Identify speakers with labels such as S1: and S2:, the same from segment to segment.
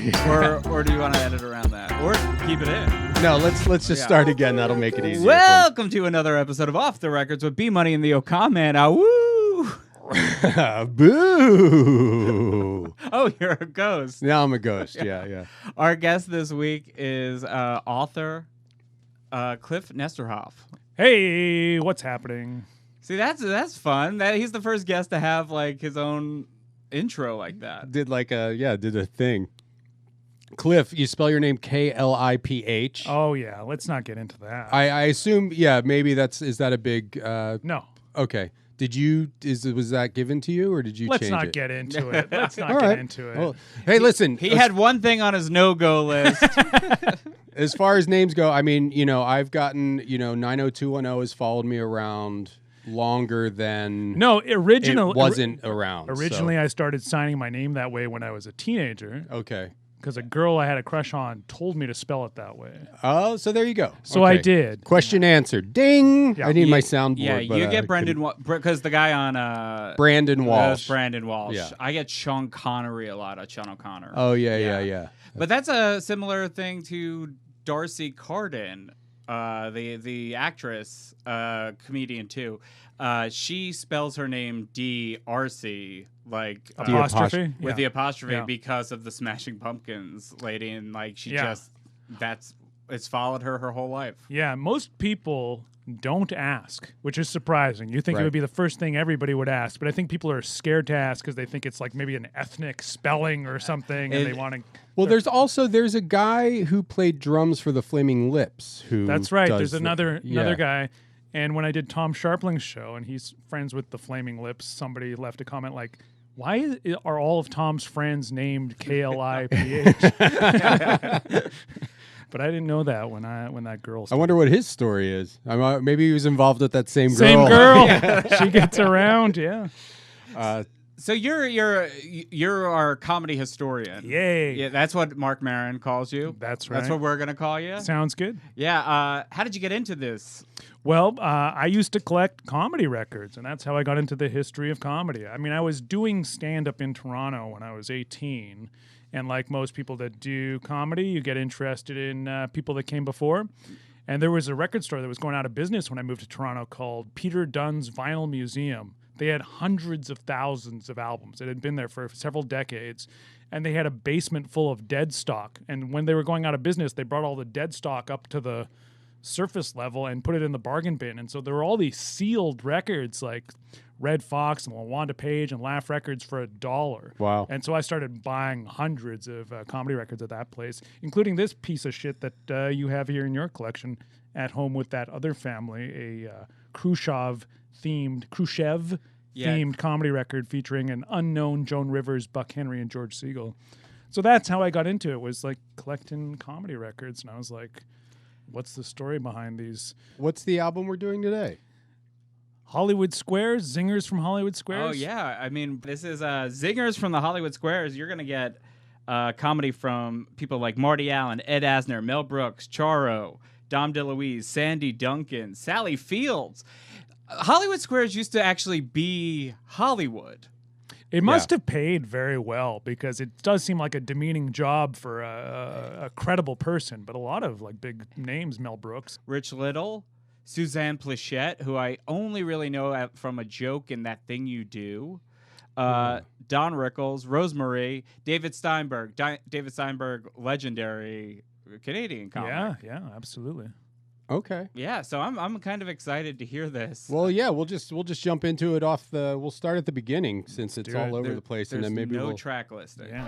S1: Or do you want to edit around that? Or keep it in?
S2: No, let's just start again. That'll make it easier.
S1: Welcome to another episode of Off the Records with B-Money and the Oka Man. Woo!
S2: Boo!
S1: Oh, you're a ghost.
S2: Now I'm a ghost. Yeah.
S1: Our guest this week is author Kliph Nesteroff.
S3: Hey, what's happening?
S1: See, that's fun. He's the first guest to have like his own intro like that.
S2: Did a thing. Kliph, you spell your name Kliph.
S3: Oh yeah, let's not get into that.
S2: I assume, maybe is that a big
S3: No.
S2: Okay. Was that given to you, or did you
S3: Let's
S2: change
S3: not
S2: it?
S3: get into it. Let's not
S2: All
S3: get
S2: right.
S3: into it.
S2: Well, hey, listen.
S1: He had one thing on his no-go list.
S2: As far as names go, I mean, I've gotten, 90210 has followed me around longer than it wasn't around.
S3: Originally, I started signing my name that way when I was a teenager.
S2: Okay.
S3: Because a girl I had a crush on told me to spell it that way.
S2: Oh, so there you go.
S3: So I did.
S2: Question answered. Ding!
S3: Yeah.
S2: I need my soundboard.
S1: Yeah, you get Brendan because the guy on
S2: Brandon Walsh.
S1: Brandon Walsh.
S2: Yeah.
S1: I get Sean Connery a lot. Sean O'Connor.
S2: Oh yeah.
S1: But that's a similar thing to Darcy Carden, the actress, comedian too. She spells her name D-R-C, like
S3: apostrophe
S1: with the apostrophe because of the Smashing Pumpkins lady, and like it's followed her whole life.
S3: Yeah, most people don't ask, which is surprising. You think it would be the first thing everybody would ask, but I think people are scared to ask because they think it's like maybe an ethnic spelling or something, and they want to.
S2: Well, there's a guy who played drums for the Flaming Lips. That's
S3: right. There's another guy. And when I did Tom Sharpling's show, and he's friends with the Flaming Lips, somebody left a comment like, "Why are all of Tom's friends named Kliph?" But I didn't know that when that girl started.
S2: I wonder what his story is. Maybe he was involved with that same girl.
S3: Same girl. She gets around. Yeah.
S1: So you're our comedy historian.
S3: Yay.
S1: Yeah, that's what Mark Maron calls you.
S3: That's right.
S1: That's what we're gonna call you.
S3: Sounds good.
S1: Yeah. How did you get into this?
S3: Well, I used to collect comedy records, and that's how I got into the history of comedy. I mean, I was doing stand-up in Toronto when I was 18, and like most people that do comedy, you get interested in people that came before. And there was a record store that was going out of business when I moved to Toronto called Peter Dunn's Vinyl Museum. They had hundreds of thousands of albums. It had been there for several decades, and they had a basement full of dead stock. And when they were going out of business, they brought all the dead stock up to the surface level and put it in the bargain bin. And so there were all these sealed records like Red Fox and LaWanda Page and Laugh Records for $1.
S2: Wow.
S3: And so I started buying hundreds of comedy records at that place, including this piece of shit that you have here in your collection at home with that other family, a Khrushchev-themed comedy record featuring an unknown Joan Rivers, Buck Henry, and George Segal. So that's how I got into it, was like collecting comedy records. And I was like, what's the story behind these?
S2: What's the album we're doing today?
S3: Hollywood Squares, Zingers from Hollywood Squares.
S1: Oh, yeah. I mean, this is Zingers from the Hollywood Squares. You're going to get comedy from people like Marty Allen, Ed Asner, Mel Brooks, Charo, Dom DeLuise, Sandy Duncan, Sally Fields. Hollywood Squares used to actually be Hollywood.
S3: It must have paid very well because it does seem like a demeaning job for a credible person, but a lot of like big names, Mel Brooks.
S1: Rich Little, Suzanne Plachette, who I only really know from a joke in That Thing You Do, Don Rickles, Rosemarie, David Steinberg. David Steinberg, legendary Canadian comic.
S3: Yeah, absolutely.
S2: Okay.
S1: Yeah, so I'm kind of excited to hear this.
S2: Well, yeah, we'll just jump into it we'll start at the beginning since it's all over the place, and then maybe
S1: no track listing.
S3: Yeah.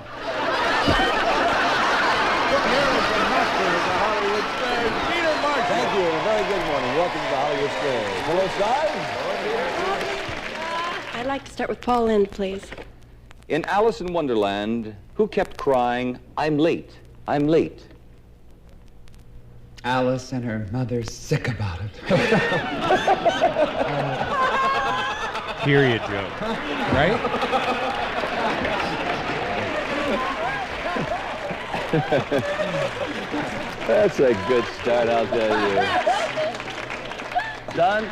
S4: Thank you, and a very good morning. Welcome to the Hollywood Squares. Hello, stars.
S5: I'd like to start with Paul Lynde, please.
S4: In Alice in Wonderland, who kept crying, "I'm late, I'm late"?
S6: Alice and her mother's sick about it.
S2: Period joke, right?
S4: That's a good start, I'll tell you. Done?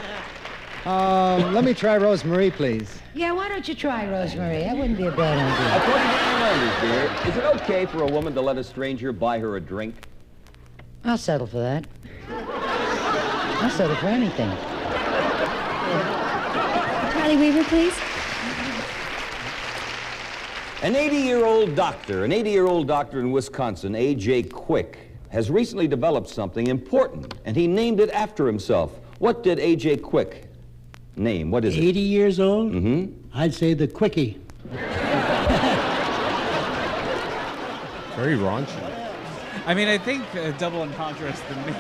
S6: Let me try Rosemarie, please.
S7: Yeah, why don't you try Rosemary? That wouldn't be a bad idea.
S4: According to Landers, dear, is it okay for a woman to let a stranger buy her a drink?
S7: I'll settle for that. I'll settle for anything.
S5: Charlie Weaver, please.
S4: An 80-year-old doctor in Wisconsin, A.J. Quick, has recently developed something important, and he named it after himself. What did A.J. Quick name? What is it?
S8: 80 years old?
S4: Mm-hmm.
S8: I'd say the Quickie.
S2: Very raunchy.
S1: I mean, I think double entendre is the main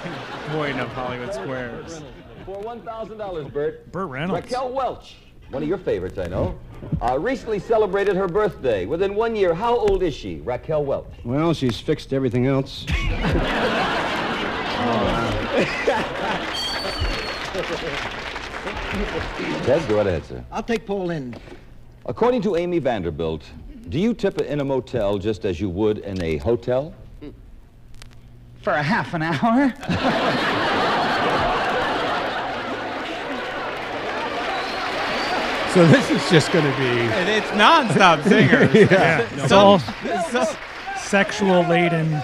S1: point of Hollywood Squares.
S4: For $1,000, Bert.
S3: Burt Reynolds.
S4: Raquel Welch, one of your favorites, I know, recently celebrated her birthday. Within 1 year, how old is she, Raquel Welch?
S8: Well, she's fixed everything else.
S4: Ted, go right ahead, sir.
S8: I'll take Paul in.
S4: According to Amy Vanderbilt, do you tip in a motel just as you would in a hotel?
S6: For a half an hour?
S2: So this is just going to be...
S1: And it's nonstop Zingers.
S3: It's all sexual laden.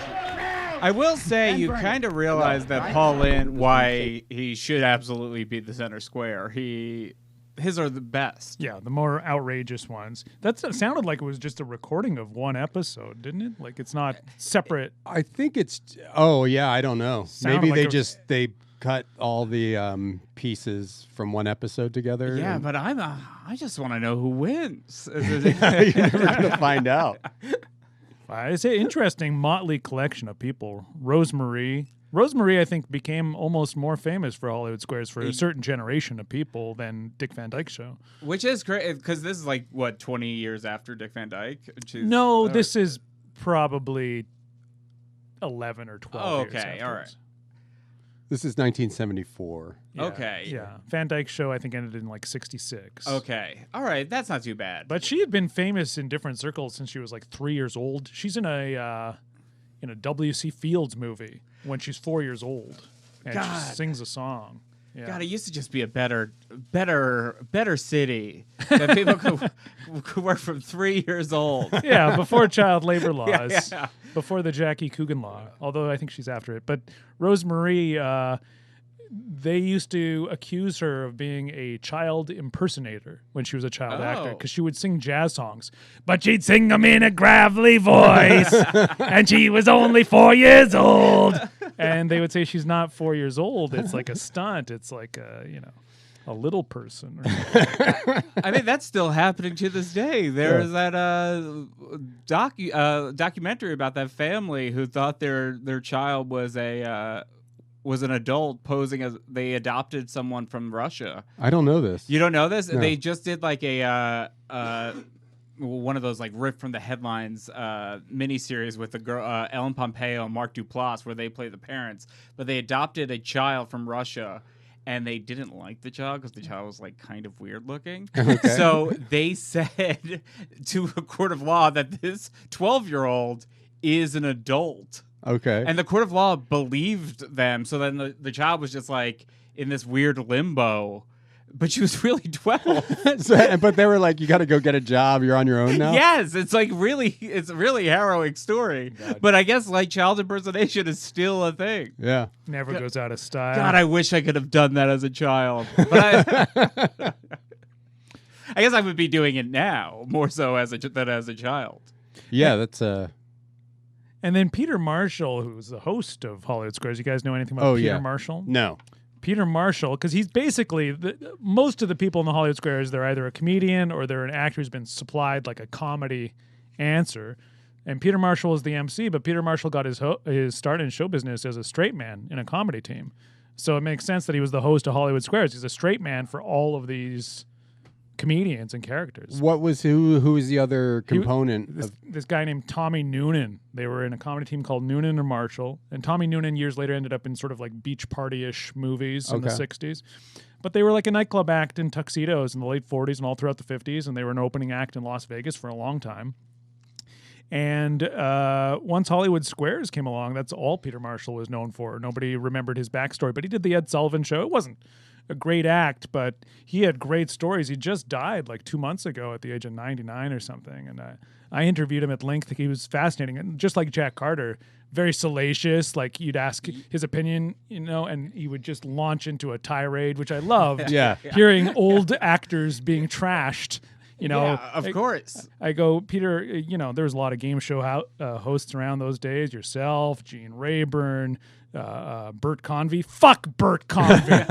S1: I will say you kind of realize that Paul Lynde, why he should absolutely be the center square. His are the best.
S3: Yeah, the more outrageous ones. That sounded like it was just a recording of one episode, didn't it? Like it's not separate.
S2: I think it's... Oh, yeah, I don't know.
S3: Sounded
S2: Maybe
S3: like
S2: they cut all the pieces from one episode together.
S1: Yeah, but I just want to know who wins.
S2: You're never going to find out.
S3: It's an interesting motley collection of people. Rosemary, I think, became almost more famous for Hollywood Squares for a certain generation of people than Dick Van Dyke Show.
S1: Which is great, because this is like, what, 20 years after Dick Van Dyke?
S3: No, this is probably 11 or 12 years
S1: okay,
S3: afterwards.
S1: all right.
S2: This is 1974.
S3: Yeah,
S1: Okay.
S3: Yeah. Van Dyke Show, I think, ended in like 66.
S1: Okay. All right. That's not too bad.
S3: But she had been famous in different circles since she was like 3 years old. She's in a W.C. Fields movie when she's 4 years old. And
S1: God.
S3: she sings a song. Yeah.
S1: God, it used to just be a better city that people could work from 3 years old.
S3: Yeah, before child labor laws.
S1: Yeah.
S3: Before the Jackie Coogan law, although I think she's after it. But Rosemary, they used to accuse her of being a child impersonator when she was a child actor, because she would sing jazz songs, but she'd sing them in a gravelly voice, and she was only 4 years old. And they would say she's not 4 years old. It's like a stunt. It's like a little person.
S1: I mean, that's still happening to this day. There's that documentary about that family who thought their child was an adult posing as they adopted someone from Russia.
S2: I don't know this.
S1: You don't know this?
S2: No.
S1: They just did like a one of those like ripped from the headlines miniseries with the girl Ellen Pompeo and Mark Duplass, where they play the parents, but they adopted a child from Russia. And they didn't like the child because the child was like kind of weird looking.
S2: Okay.
S1: So they said to a court of law that this 12-year-old is an adult.
S2: Okay.
S1: And the court of law believed them. So then the child was just like in this weird limbo. But she was really 12.
S2: But they were like, you got to go get a job. You're on your own now?
S1: Yes, it's a really harrowing story.
S2: God.
S1: But I guess like child impersonation is still a thing.
S2: Yeah.
S3: Never goes out of style.
S1: God, I wish I could have done that as a child. But I guess I would be doing it now more so than as a child.
S2: Yeah, that's
S3: And then Peter Marshall, who's the host of Hollywood Squares. You guys know anything about Peter Marshall?
S2: No.
S3: Peter Marshall, because he's basically most of the people in the Hollywood Squares, they're either a comedian or they're an actor who's been supplied like a comedy answer. And Peter Marshall is the MC, but Peter Marshall got his start in show business as a straight man in a comedy team. So it makes sense that he was the host of Hollywood Squares. He's a straight man for all of these comedians and characters.
S2: What was who was the other component?
S3: This guy named Tommy Noonan. They were in a comedy team called Noonan and Marshall. And Tommy Noonan years later ended up in sort of like beach party-ish movies in the 60s. But they were like a nightclub act in tuxedos in the late 40s and all throughout the 50s. And they were an opening act in Las Vegas for a long time. And once Hollywood Squares came along, that's all Peter Marshall was known for. Nobody remembered his backstory. But he did the Ed Sullivan Show. It wasn't a great act, but he had great stories. He just died like 2 months ago at the age of 99 or something. And I interviewed him at length. He was fascinating. And just like Jack Carter, very salacious. Like you'd ask his opinion, and he would just launch into a tirade, which I loved. Hearing old actors being trashed.
S1: Of course.
S3: I go, Peter, there was a lot of game show hosts around those days. Yourself, Gene Rayburn, Bert Convy. Fuck Bert Convy.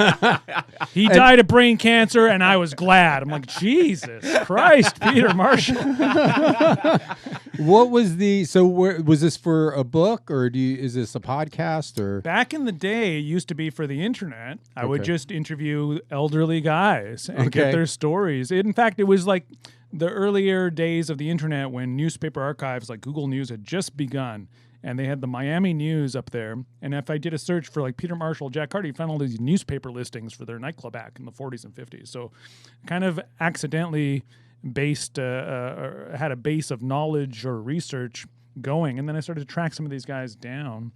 S3: He died of brain cancer, and I was glad. I'm like, Jesus Christ, Peter Marshall.
S2: What was was this for a book, or is this a podcast? Or
S3: back in the day, it used to be for the internet. I would just interview elderly guys and get their stories. In fact, it was like the earlier days of the internet when newspaper archives like Google News had just begun. And they had the Miami News up there. And if I did a search for like Peter Marshall, Jack Carter, you found all these newspaper listings for their nightclub act in the 40s and 50s. So kind of accidentally had a base of knowledge or research going. And then I started to track some of these guys down.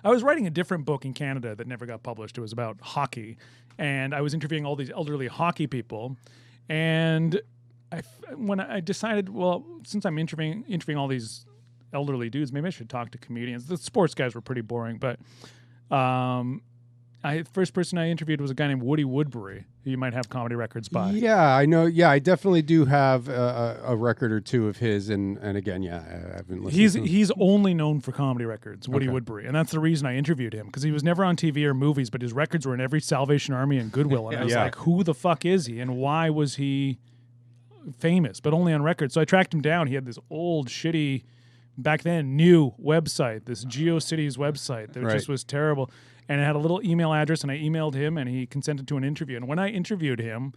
S3: I was writing a different book in Canada that never got published. It was about hockey. And I was interviewing all these elderly hockey people. And when I decided, well, since I'm interviewing all these elderly dudes, maybe I should talk to comedians. The sports guys were pretty boring, but first person I interviewed was a guy named Woody Woodbury, who you might have comedy records by.
S2: Yeah, I know. Yeah, I definitely do have a record or two of his, and again, I haven't listened to him.
S3: He's only known for comedy records, Woody Woodbury, and that's the reason I interviewed him, because he was never on TV or movies, but his records were in every Salvation Army and Goodwill, and I was like, who the fuck is he, and why was he famous, but only on record? So I tracked him down. He had this old, shitty, back then, new website, this GeoCities website that just was terrible. And it had a little email address, and I emailed him, and he consented to an interview. And when I interviewed him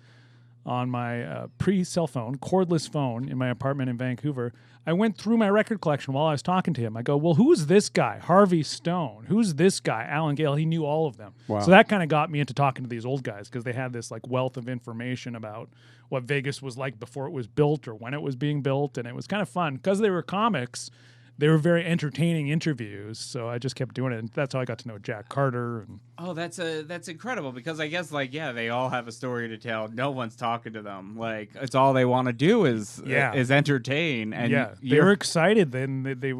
S3: on my pre-cell phone, cordless phone in my apartment in Vancouver, I went through my record collection while I was talking to him. I go, well, who's this guy? Harvey Stone. Who's this guy? Alan Gale. He knew all of them. Wow. So that kind of got me into talking to these old guys, because they had this like wealth of information about what Vegas was like before it was built or when it was being built. And it was kind of fun. Because they were comics, they were very entertaining interviews, so I just kept doing it, and that's how I got to know Jack Carter. And
S1: that's incredible, because I guess they all have a story to tell. No one's talking to them. Like, it's all they want to do is entertain. And
S3: they were excited. Then they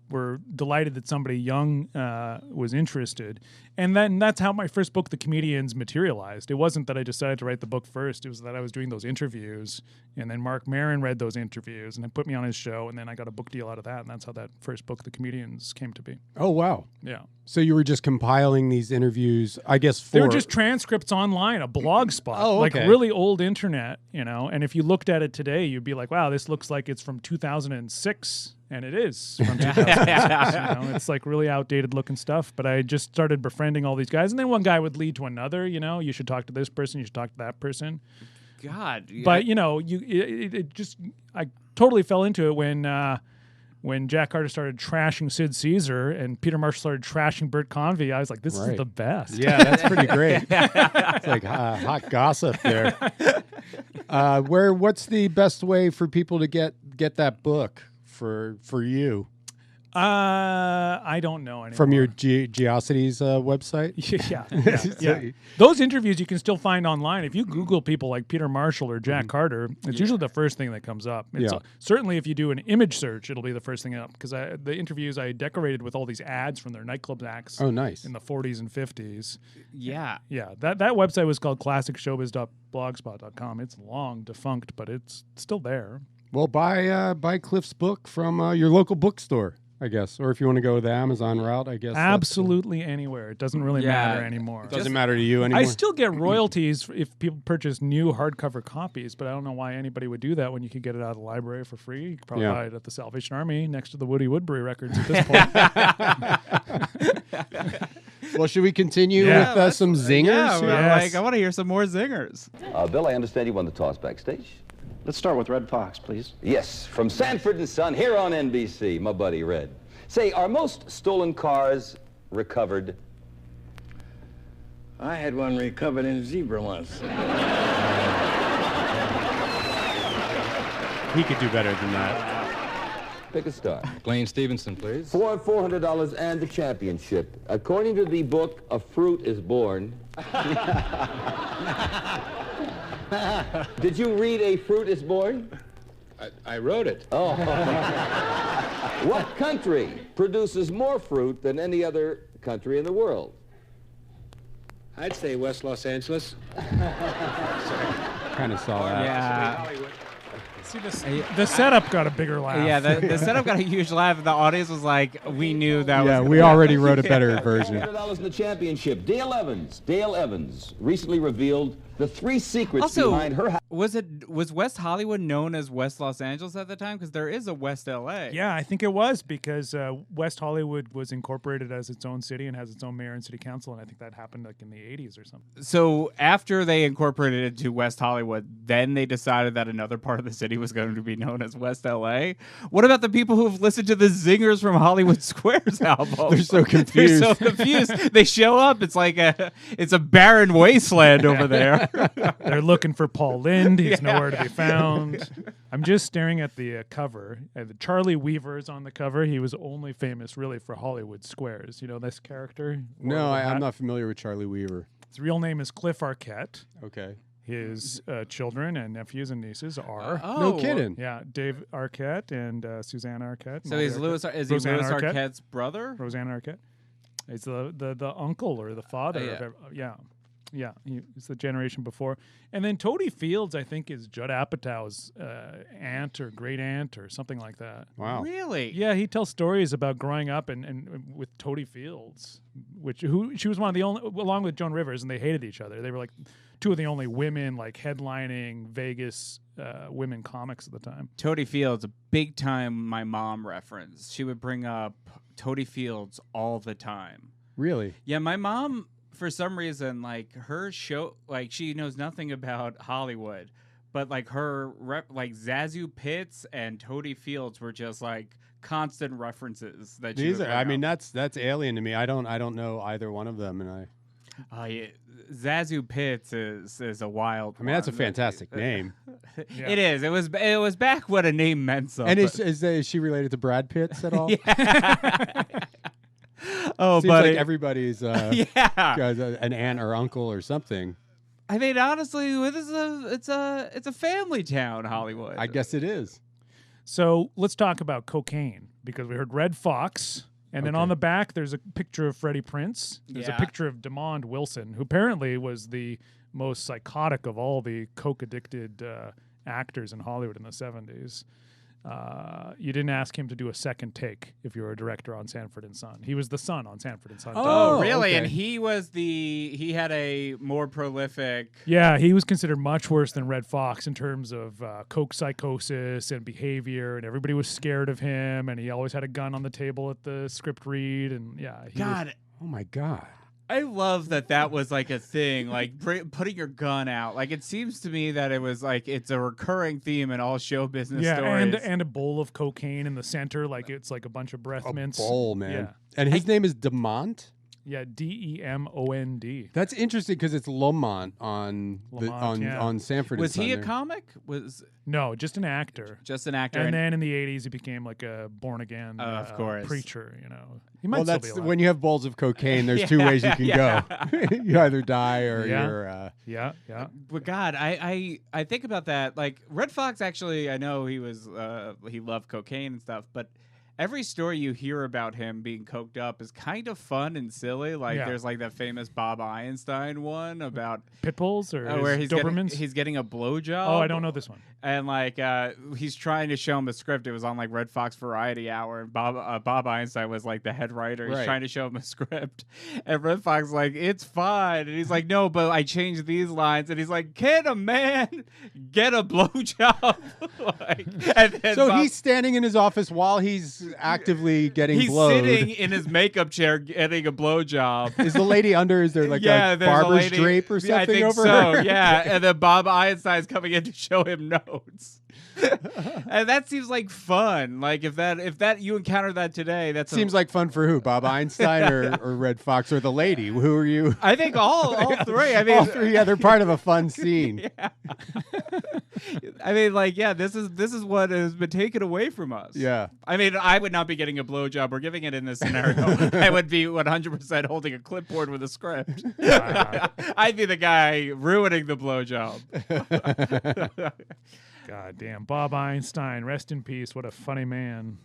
S3: were delighted that somebody young was interested. And then that's how my first book, The Comedians, materialized. It wasn't that I decided to write the book first. It was that I was doing those interviews, and then Mark Maron read those interviews and then put me on his show, and then I got a book deal out of that, and that's how that first book, The Comedians, came to be.
S2: Oh, wow.
S3: Yeah.
S2: So you were just compiling these interviews, I guess,
S3: they were just transcripts online, a blog spot.
S2: Oh, okay.
S3: Like really old internet, and if you looked at it today, you'd be like, wow, this looks like it's from 2006. And it is from 2006. It's like really outdated looking stuff. But I just started befriending all these guys, and then one guy would lead to another. You should talk to this person. You should talk to that person.
S1: God.
S3: But I totally fell into it when Jack Carter started trashing Sid Caesar and Peter Marshall started trashing Bert Convy. I was like, this is the best.
S2: Yeah, that's pretty great. It's like hot gossip there. What's the best way for people to get that book? For you?
S3: I don't know anymore.
S2: From your GeoCities website?
S3: Yeah. Those interviews you can still find online. If you Google people like Peter Marshall or Jack Carter, it's usually the first thing that comes up. Certainly if you do an image search, it'll be the first thing up, because the interviews I decorated with all these ads from their nightclub acts in the 40s and 50s.
S1: Yeah.
S3: Yeah, that website was called classicshowbiz.blogspot.com. It's long defunct, but it's still there.
S2: Well, buy Kliph's book from your local bookstore, I guess. Or if you want to go the Amazon route, I guess.
S3: Absolutely anywhere. It doesn't really matter anymore.
S2: It doesn't matter to you anymore?
S3: I still get royalties if people purchase new hardcover copies, but I don't know why anybody would do that when you could get it out of the library for free. You could probably buy it at the Salvation Army next to the Woody Woodbury records at this point.
S2: Well, should we continue with some zingers?
S1: I want to hear some more zingers.
S4: Bill, I understand you won the toss backstage.
S8: Let's start with Red Fox, please.
S4: Yes, from Sanford and Son, here on NBC, my buddy Red. Say, are most stolen cars recovered?
S9: I had one recovered in a zebra once.
S2: He could do better than that.
S4: Pick a star.
S10: Blaine Stevenson, please.
S4: For $400 and the championship. According to the book, A Fruit is Born. Did you read A Fruit is Born?
S10: I wrote it.
S4: Oh. What country produces more fruit than any other country in the world?
S10: I'd say West Los Angeles.
S2: Kind of saw that.
S1: Yeah.
S3: See, the setup got a bigger laugh.
S1: Yeah, the setup got a huge laugh, and the audience was like, we knew that was
S2: Yeah,
S1: gonna
S2: we
S1: be
S2: already wrote a better version.
S4: $400 in the championship. Dale Evans recently revealed the 3 secrets
S1: Also,
S4: behind her house.
S1: was West Hollywood known as West Los Angeles at the time? Because there is a West LA.
S3: Yeah, I think it was because West Hollywood was incorporated as its own city and has its own mayor and city council, and I think that happened like in the 80s or something.
S1: So after they incorporated it to West Hollywood, then they decided that another part of the city was going to be known as West LA. What about the people who've listened to the Zingers from Hollywood Squares album?
S2: They're so confused.
S1: They're so confused. They show up. It's like it's a barren wasteland over there.
S3: They're looking for Paul Lynde. He's nowhere to be found. I'm just staring at the cover. Charlie Weaver's on the cover. He was only famous really for Hollywood Squares. You know this character?
S2: No, I'm not familiar with Charlie Weaver.
S3: His real name is Cliff Arquette.
S2: Okay.
S3: His children and nephews and nieces are
S2: No kidding.
S3: yeah, Dave Arquette and Suzanne Arquette.
S1: So is Louis
S3: Roseanne Arquette.
S1: Arquette's brother?
S3: Roseanne Arquette. He's the uncle or the father. Yeah, he's the generation before. And then Toady Fields, I think, is Judd Apatow's aunt or great aunt or something like that.
S2: Wow.
S1: Really?
S3: Yeah, he tells stories about growing up and with Toady Fields, she was one of the only, along with Joan Rivers, and they hated each other. They were like two of the only women like headlining Vegas women comics at the time.
S1: Toady Fields, a big time my mom reference. She would bring up Toady Fields all the time.
S2: Really?
S1: Yeah, my mom, for some reason, like her show, like she knows nothing about Hollywood, but like her like Zazu Pitts and Toady Fields were just like constant references that
S2: these are. I mean, that's alien to me. I don't know either one of them, and
S1: yeah, Zazu Pitts is a wild.
S2: I mean, that's a fantastic name.
S1: Yeah. It is. It was back when a name meant something.
S2: And is she related to Brad Pitts at all?
S1: Yeah. Oh,
S2: seems
S1: buddy.
S2: like everybody's an aunt or uncle or something.
S1: I mean, honestly, it's a family town, Hollywood.
S2: I guess it is.
S3: So let's talk about cocaine, because we heard Red Fox, and then on the back there's a picture of Freddie Prinze. There's a picture of DeMond Wilson, who apparently was the most psychotic of all the coke-addicted actors in Hollywood in the 70s. You didn't ask him to do a second take if you were a director on Sanford and Son. He was the son on Sanford and Son.
S1: Oh, really? Okay. And he had a more prolific.
S3: Yeah, he was considered much worse than Red Fox in terms of coke psychosis and behavior, and everybody was scared of him, and he always had a gun on the table at the script read, and
S2: oh my God.
S1: I love that was like a thing, like putting your gun out. Like it seems to me that it was like it's a recurring theme in all show business stories.
S3: and a bowl of cocaine in the center, like it's like a bunch of breath mints.
S2: Bowl, man.
S3: Yeah.
S2: And his name is DeMont?
S3: Yeah, DEMOND.
S2: That's interesting because it's Lomont on Sanford.
S1: Was
S2: and
S1: he
S2: Son
S1: a comic?
S3: No, just an actor.
S1: Just an actor.
S3: And then in the 80s, he became like a born again
S1: of course.
S3: preacher. You know, he might still be alive.
S2: When you have bowls of cocaine. There's two ways you can go. You either die or you're.
S3: Yeah.
S1: But God, I think about that. Like Red Fox, actually, I know he loved cocaine and stuff, but every story you hear about him being coked up is kind of fun and silly. Like there's like that famous Bob Einstein one about
S3: pit bulls or
S1: where
S3: he's
S1: getting a blowjob.
S3: Oh, I don't know this one.
S1: And like he's trying to show him the script. It was on like Red Fox Variety Hour, and Bob Einstein was like the head writer. He's trying to show him a script, and Red Fox is like, it's fine, and he's like, no, but I changed these lines, and he's like, can a man get a blowjob?
S2: He's standing in his office while he's actively getting blowed.
S1: He's sitting in his makeup chair getting a blowjob.
S2: Is the lady under? Is there like a barber's drape or something over her?
S1: Yeah, and then Bob Einstein's coming in to show him notes. And that seems like fun. Like if that you encounter that today, that
S2: seems like fun for who? Bob Einstein or Red Fox or the lady? Who are you?
S1: I think all three. I mean,
S2: all three. Yeah, they're part of a fun scene.
S1: Yeah. I mean, like, yeah, this is what has been taken away from us.
S2: Yeah.
S1: I mean, I would not be getting a blowjob or giving it in this scenario. I would be 100% holding a clipboard with a script. I'd be the guy ruining the blowjob.
S3: God damn. Bob Einstein, rest in peace. What a funny man.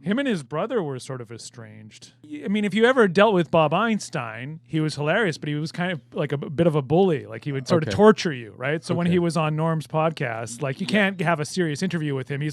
S3: Him and his brother were sort of estranged. I mean, if you ever dealt with Bob Einstein, he was hilarious, but he was kind of like a bit of a bully. Like he would sort of torture you, right? So when he was on Norm's podcast, like you can't have a serious interview with him. He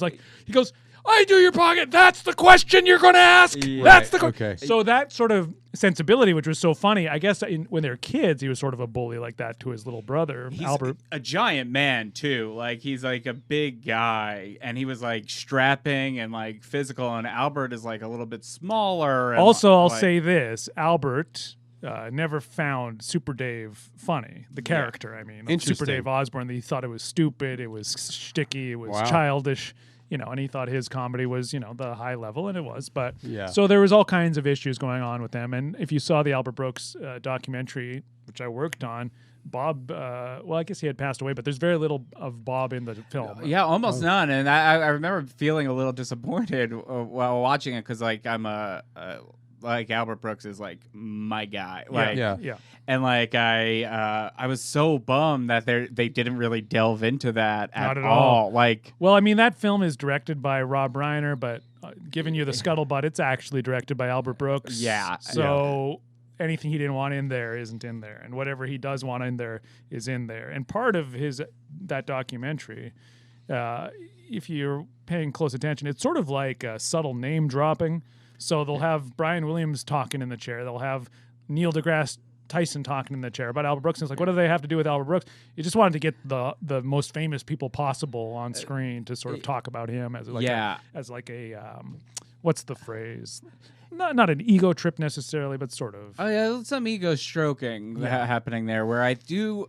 S3: goes, I do your podcast. That's the question you're going to ask. Yeah. That's the question. So that sort of sensibility, which was so funny, I guess when they were kids, he was sort of a bully like that to his little brother, Albert.
S1: A giant man, too. Like, he's like a big guy, and he was like strapping and like physical, and Albert is like a little bit smaller. And,
S3: also, I'll say this, Albert never found Super Dave funny, the character, I mean. Super Dave Osborne, he thought it was stupid, it was sticky, it was childish. And he thought his comedy was, the high level, and it was. But so there was all kinds of issues going on with them. And if you saw the Albert Brooks documentary, which I worked on, Bob, well, I guess he had passed away, but there's very little of Bob in the film.
S1: Yeah, almost none. And I remember feeling a little disappointed while watching it because, like, I'm like Albert Brooks is like my guy. Like,
S3: yeah.
S1: And like I was so bummed that they didn't really delve into that
S3: Not
S1: at
S3: all.
S1: Like,
S3: well, I mean, that film is directed by Rob Reiner, but giving you the scuttlebutt, it's actually directed by Albert Brooks.
S1: Yeah.
S3: So anything he didn't want in there isn't in there, and whatever he does want in there is in there. And part of that documentary, if you're paying close attention, it's sort of like subtle name dropping. So they'll have Brian Williams talking in the chair. They'll have Neil deGrasse Tyson talking in the chair about Albert Brooks. And it's like, what do they have to do with Albert Brooks? You just wanted to get the most famous people possible on screen to sort of talk about him as like a what's the phrase? Not an ego trip necessarily, but sort of.
S1: Oh yeah, some ego stroking happening there. Where I do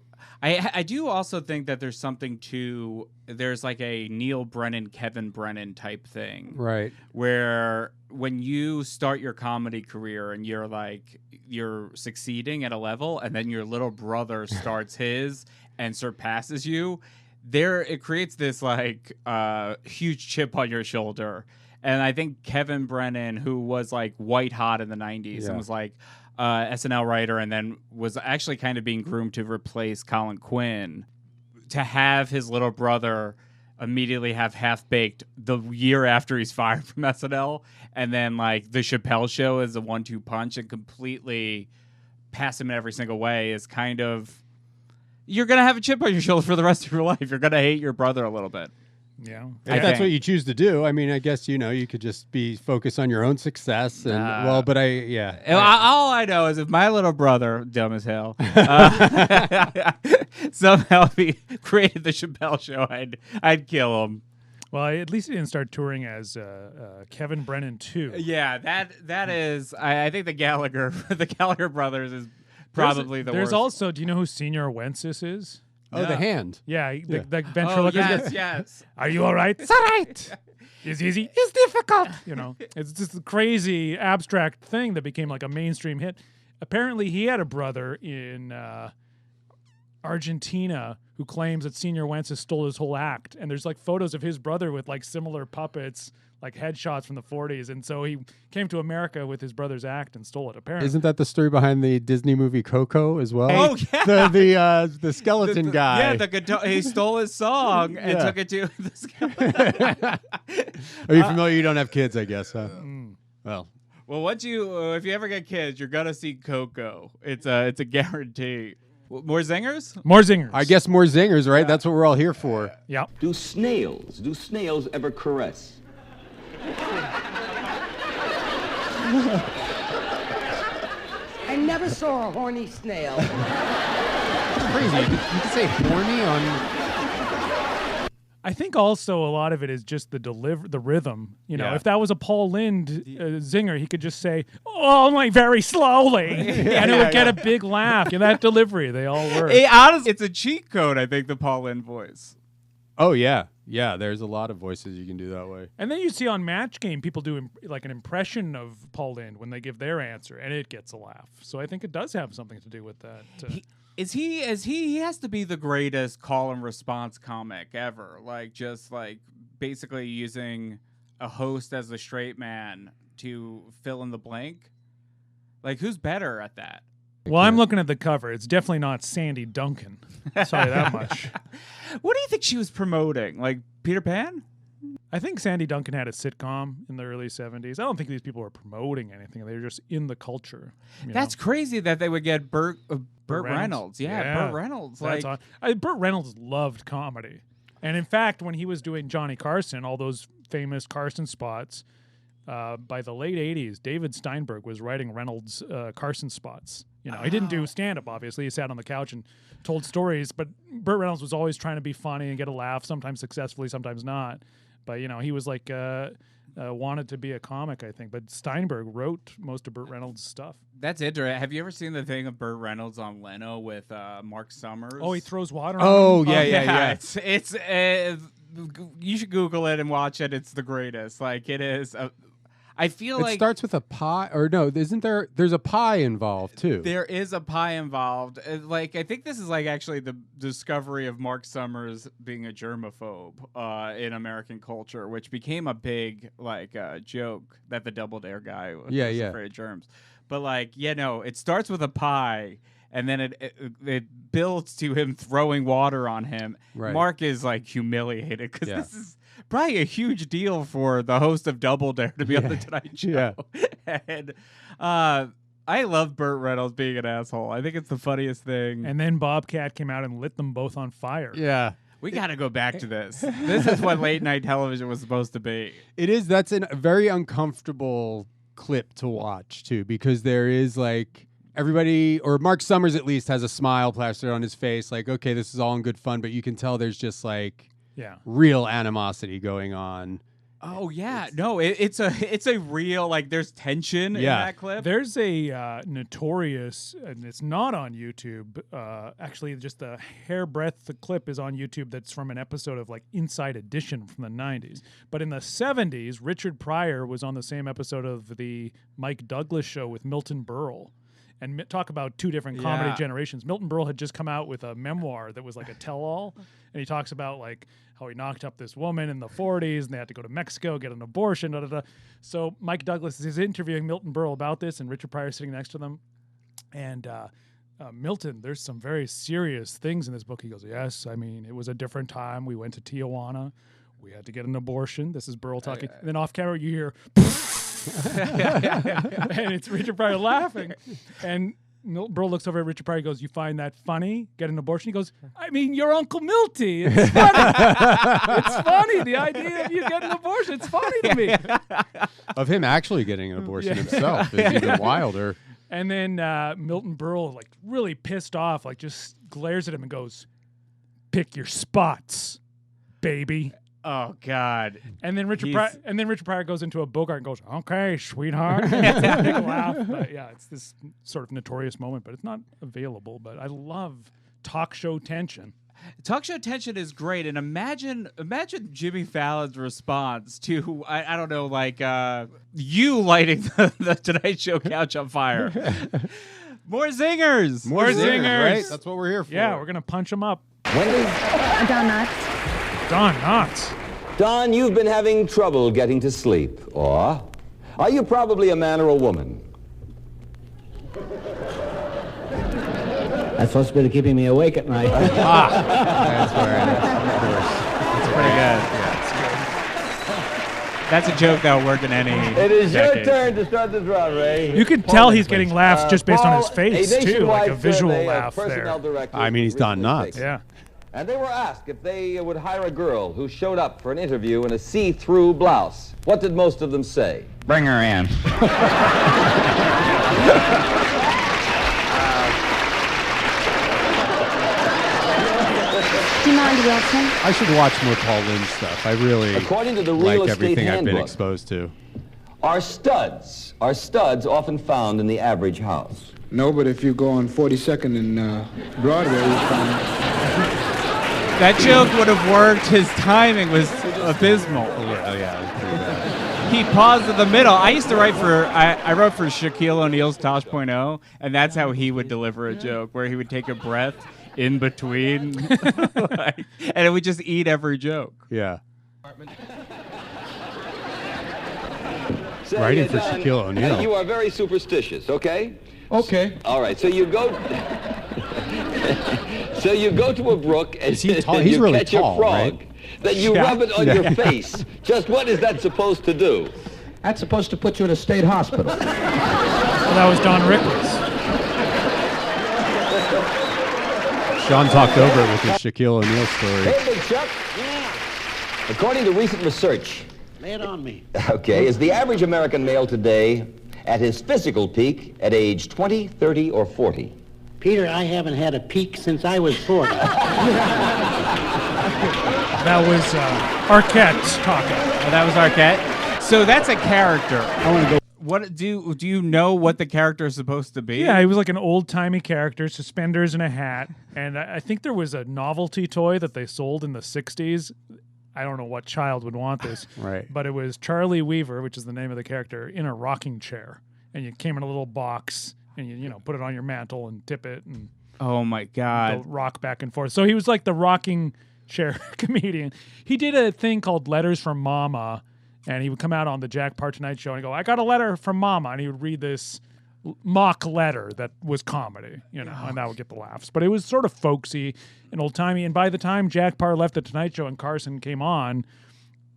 S1: also think that there's something to there's like a Neil Brennan, Kevin Brennan type thing,
S2: right?
S1: Where when you start your comedy career and you're succeeding at a level, and then your little brother starts his and surpasses you, it creates this like huge chip on your shoulder. And I think Kevin Brennan, who was like white hot in the 90s and was like SNL writer and then was actually kind of being groomed to replace Colin Quinn, to have his little brother immediately have Half-Baked the year after he's fired from SNL, and then like the Chappelle Show is a 1-2 punch and completely pass him in every single way is kind of, you're going to have a chip on your shoulder for the rest of your life. You're going to hate your brother a little bit.
S3: Yeah,
S2: if that's what you choose to do. I mean, I guess you could just be focused on your own success. And all I
S1: know is if my little brother, dumb as hell, somehow he created the Chappelle Show, I'd kill him.
S3: Well, at least he didn't start touring as Kevin Brennan too.
S1: Yeah, that is. I think the Gallagher brothers is probably the worst.
S3: There's also, do you know who Senior Wences is?
S2: Oh, the hand.
S3: Yeah, the ventriloquist.
S1: Yes.
S3: Are you all right? It's all right. It's easy. It's difficult. It's just a crazy abstract thing that became like a mainstream hit. Apparently, he had a brother in Argentina who claims that Senior Wences stole his whole act. And there's like photos of his brother with like similar puppets, like headshots from the 40s. And so he came to America with his brother's act and stole it, apparently.
S2: Isn't that the story behind the Disney movie Coco as well?
S1: Oh, yeah.
S2: The skeleton guy.
S1: Yeah, the guitar. He stole his song and took it to the skeleton.
S2: Are you familiar? You don't have kids, I guess, huh? Well,
S1: once if you ever get kids, you're going to see Coco. It's a guarantee. More zingers?
S3: More zingers.
S2: I guess more zingers, right? Yeah. That's what we're all here for.
S3: Yeah.
S4: Do snails ever caress?
S7: I never saw a horny snail.
S2: That's crazy. You can say horny on...
S3: I think also a lot of it is just the rhythm. If that was a Paul Lynde zinger, he could just say, "Oh, my, very slowly," and it would get a big laugh. That delivery, they all work.
S1: Honestly, it's a cheat code. I think the Paul Lynde voice.
S2: Oh, yeah. Yeah, there's a lot of voices you can do that way.
S3: And then you see on Match Game, people do like an impression of Paul Lynde when they give their answer, and it gets a laugh. So I think it does have something to do with that.
S1: He has to be the greatest call and response comic ever. Like, just like basically using a host as a straight man to fill in the blank. Like, who's better at that?
S3: Well, I'm looking at the cover. It's definitely not Sandy Duncan. I'll tell you that much.
S1: What do you think she was promoting? Like Peter Pan?
S3: I think Sandy Duncan had a sitcom in the early 70s. I don't think these people were promoting anything. They were just in the culture.
S1: That's crazy that they would get Burt Reynolds. Yeah, Burt Reynolds.
S3: Burt Reynolds loved comedy. And in fact, when he was doing Johnny Carson, all those famous Carson spots, by the late 80s, David Steinberg was writing Reynolds' Carson spots. You know, he didn't do stand-up, obviously. He sat on the couch and told stories. But Burt Reynolds was always trying to be funny and get a laugh, sometimes successfully, sometimes not. But, you know, he was like wanted to be a comic, I think. But Steinberg wrote most of Burt Reynolds' stuff.
S1: That's interesting. Have you ever seen the thing of Burt Reynolds on Leno with Mark Summers?
S3: Oh, he throws water on
S2: Oh,
S3: him?
S2: yeah.
S1: It's you should Google it and watch it. It's the greatest. Like, it is. I feel
S2: it
S1: like
S2: starts with a pie, or no? Isn't there? There's a pie involved too.
S1: There is a pie involved. Like, I think this is like actually the discovery of Mark Summers being a germaphobe in American culture, which became a big like joke that the Double Dare guy was afraid of germs. But like, it starts with a pie. And then it builds to him throwing water on him. Right. Mark is like humiliated because this is probably a huge deal for the host of Double Dare to be on the Tonight Show. And I love Burt Reynolds being an asshole. I think it's the funniest thing.
S3: And then Bobcat came out and lit them both on fire.
S2: Yeah.
S1: We got to go back to this. This is what late night television was supposed to be.
S2: It is. That's a very uncomfortable clip to watch too, because there is like everybody, or Mark Summers at least, has a smile plastered on his face. Like, okay, this is all in good fun, but you can tell there's just like real animosity going on.
S1: Oh yeah, it's a real, like, there's tension in that clip.
S3: There's a notorious, and it's not on YouTube. Actually, just a hairbreadth clip is on YouTube. That's from an episode of like Inside Edition from the '90s. But in the '70s, Richard Pryor was on the same episode of the Mike Douglas Show with Milton Berle. And talk about two different comedy generations. Milton Berle had just come out with a memoir that was like a tell-all, and he talks about like how he knocked up this woman in the 40s, and they had to go to Mexico, get an abortion, So Mike Douglas is interviewing Milton Berle about this, and Richard Pryor sitting next to them. And Milton, there's some very serious things in this book. He goes, yes, I mean, it was a different time. We went to Tijuana. We had to get an abortion. This is Berle talking. And then off camera, you hear... and it's Richard Pryor laughing, and Milton Berle looks over at Richard Pryor and goes, you find that funny, get an abortion? He goes, I mean, you're Uncle Milty. It's funny. It's funny. The idea of you getting an abortion, it's funny to me.
S2: Of him actually getting an abortion himself is even wilder.
S3: And then Milton Berle, like really pissed off, like just glares at him and goes, pick your spots, baby.
S1: Oh God!
S3: And then Richard Pryor goes into a Bogart and goes, "Okay, sweetheart." Big laugh. But yeah, it's this sort of notorious moment, but it's not available. But I love talk show tension.
S1: Talk show tension is great, and imagine Jimmy Fallon's response to I don't know, like you lighting the Tonight Show couch on fire. More zingers,
S2: more zingers. Right? That's what we're here for.
S3: Yeah, we're gonna punch them up.
S4: Wendy?
S5: Don Knotts.
S3: Don Knotts.
S4: Don, you've been having trouble getting to sleep. Or are you probably a man or a woman?
S9: That's supposed to be keeping me awake at night.
S2: That's where it is.
S1: It's pretty good. Yeah, it's good. That's a joke that'll work in any
S4: It is
S1: decade.
S4: your turn to start this round, Ray.
S3: You can tell he's getting laughs just based on his
S4: Paul,
S3: face, too, like a visual laugh
S4: there.
S2: I mean, he's Don Knotts.
S3: Yeah.
S4: And they were asked if they would hire a girl who showed up for an interview in a see-through blouse. What did most of them say?
S6: Bring her in.
S5: Do you mind, Wilson?
S2: I should watch more Paul Lynde stuff. I really
S4: According to the real
S2: like
S4: estate
S2: everything I've been
S4: handbook,
S2: exposed to.
S4: Are studs often found in the average house?
S10: No, but if you go on 42nd and Broadway, you find
S1: That joke would have worked. His timing was abysmal. He paused in the middle. I used to write for I wrote for Shaquille O'Neal's Tosh.0, and that's how he would deliver a joke, where he would take a breath in between, and it would just eat every joke.
S2: Yeah.
S4: Say,
S2: Writing for
S4: Don,
S2: Shaquille O'Neal.
S4: You are very superstitious, okay?
S10: Okay.
S4: All right, so you go... so you go to a brook and
S2: He's
S4: you
S2: really
S4: catch
S2: tall,
S4: a frog.
S2: right?
S4: Then you rub it on your face. Just what is that supposed to do?
S9: That's supposed to put you in a state hospital.
S3: Well, that was Don Rickles.
S2: Sean talked over it with his Shaquille O'Neal story.
S4: Hey, Big Chuck. Yeah. According to recent research...
S10: Lay it on me.
S4: Okay, is the average American male today at his physical peak at age 20, 30, or 40?
S10: Peter, I haven't had a peak since I was 40.
S3: That was Arquette talking.
S1: Oh, that was Arquette. So that's a character.
S2: I want to go.
S1: What do you know what the character is supposed to be?
S3: Yeah, he was like an old-timey character, suspenders and a hat. And I think there was a novelty toy that they sold in the 60s. I don't know what child would want this.
S2: Right.
S3: But it was Charlie Weaver, which is the name of the character, in a rocking chair. And you came in a little box, and you put it on your mantle and tip it and
S1: Oh my God.
S3: go rock back and forth. So he was like the rocking chair comedian. He did a thing called Letters from Mama, and he would come out on the Jack Parr Tonight Show and go, I got a letter from Mama. And he would read this mock letter that was comedy, and that would get the laughs. But it was sort of folksy and old-timey. And by the time Jack Parr left the Tonight Show and Carson came on,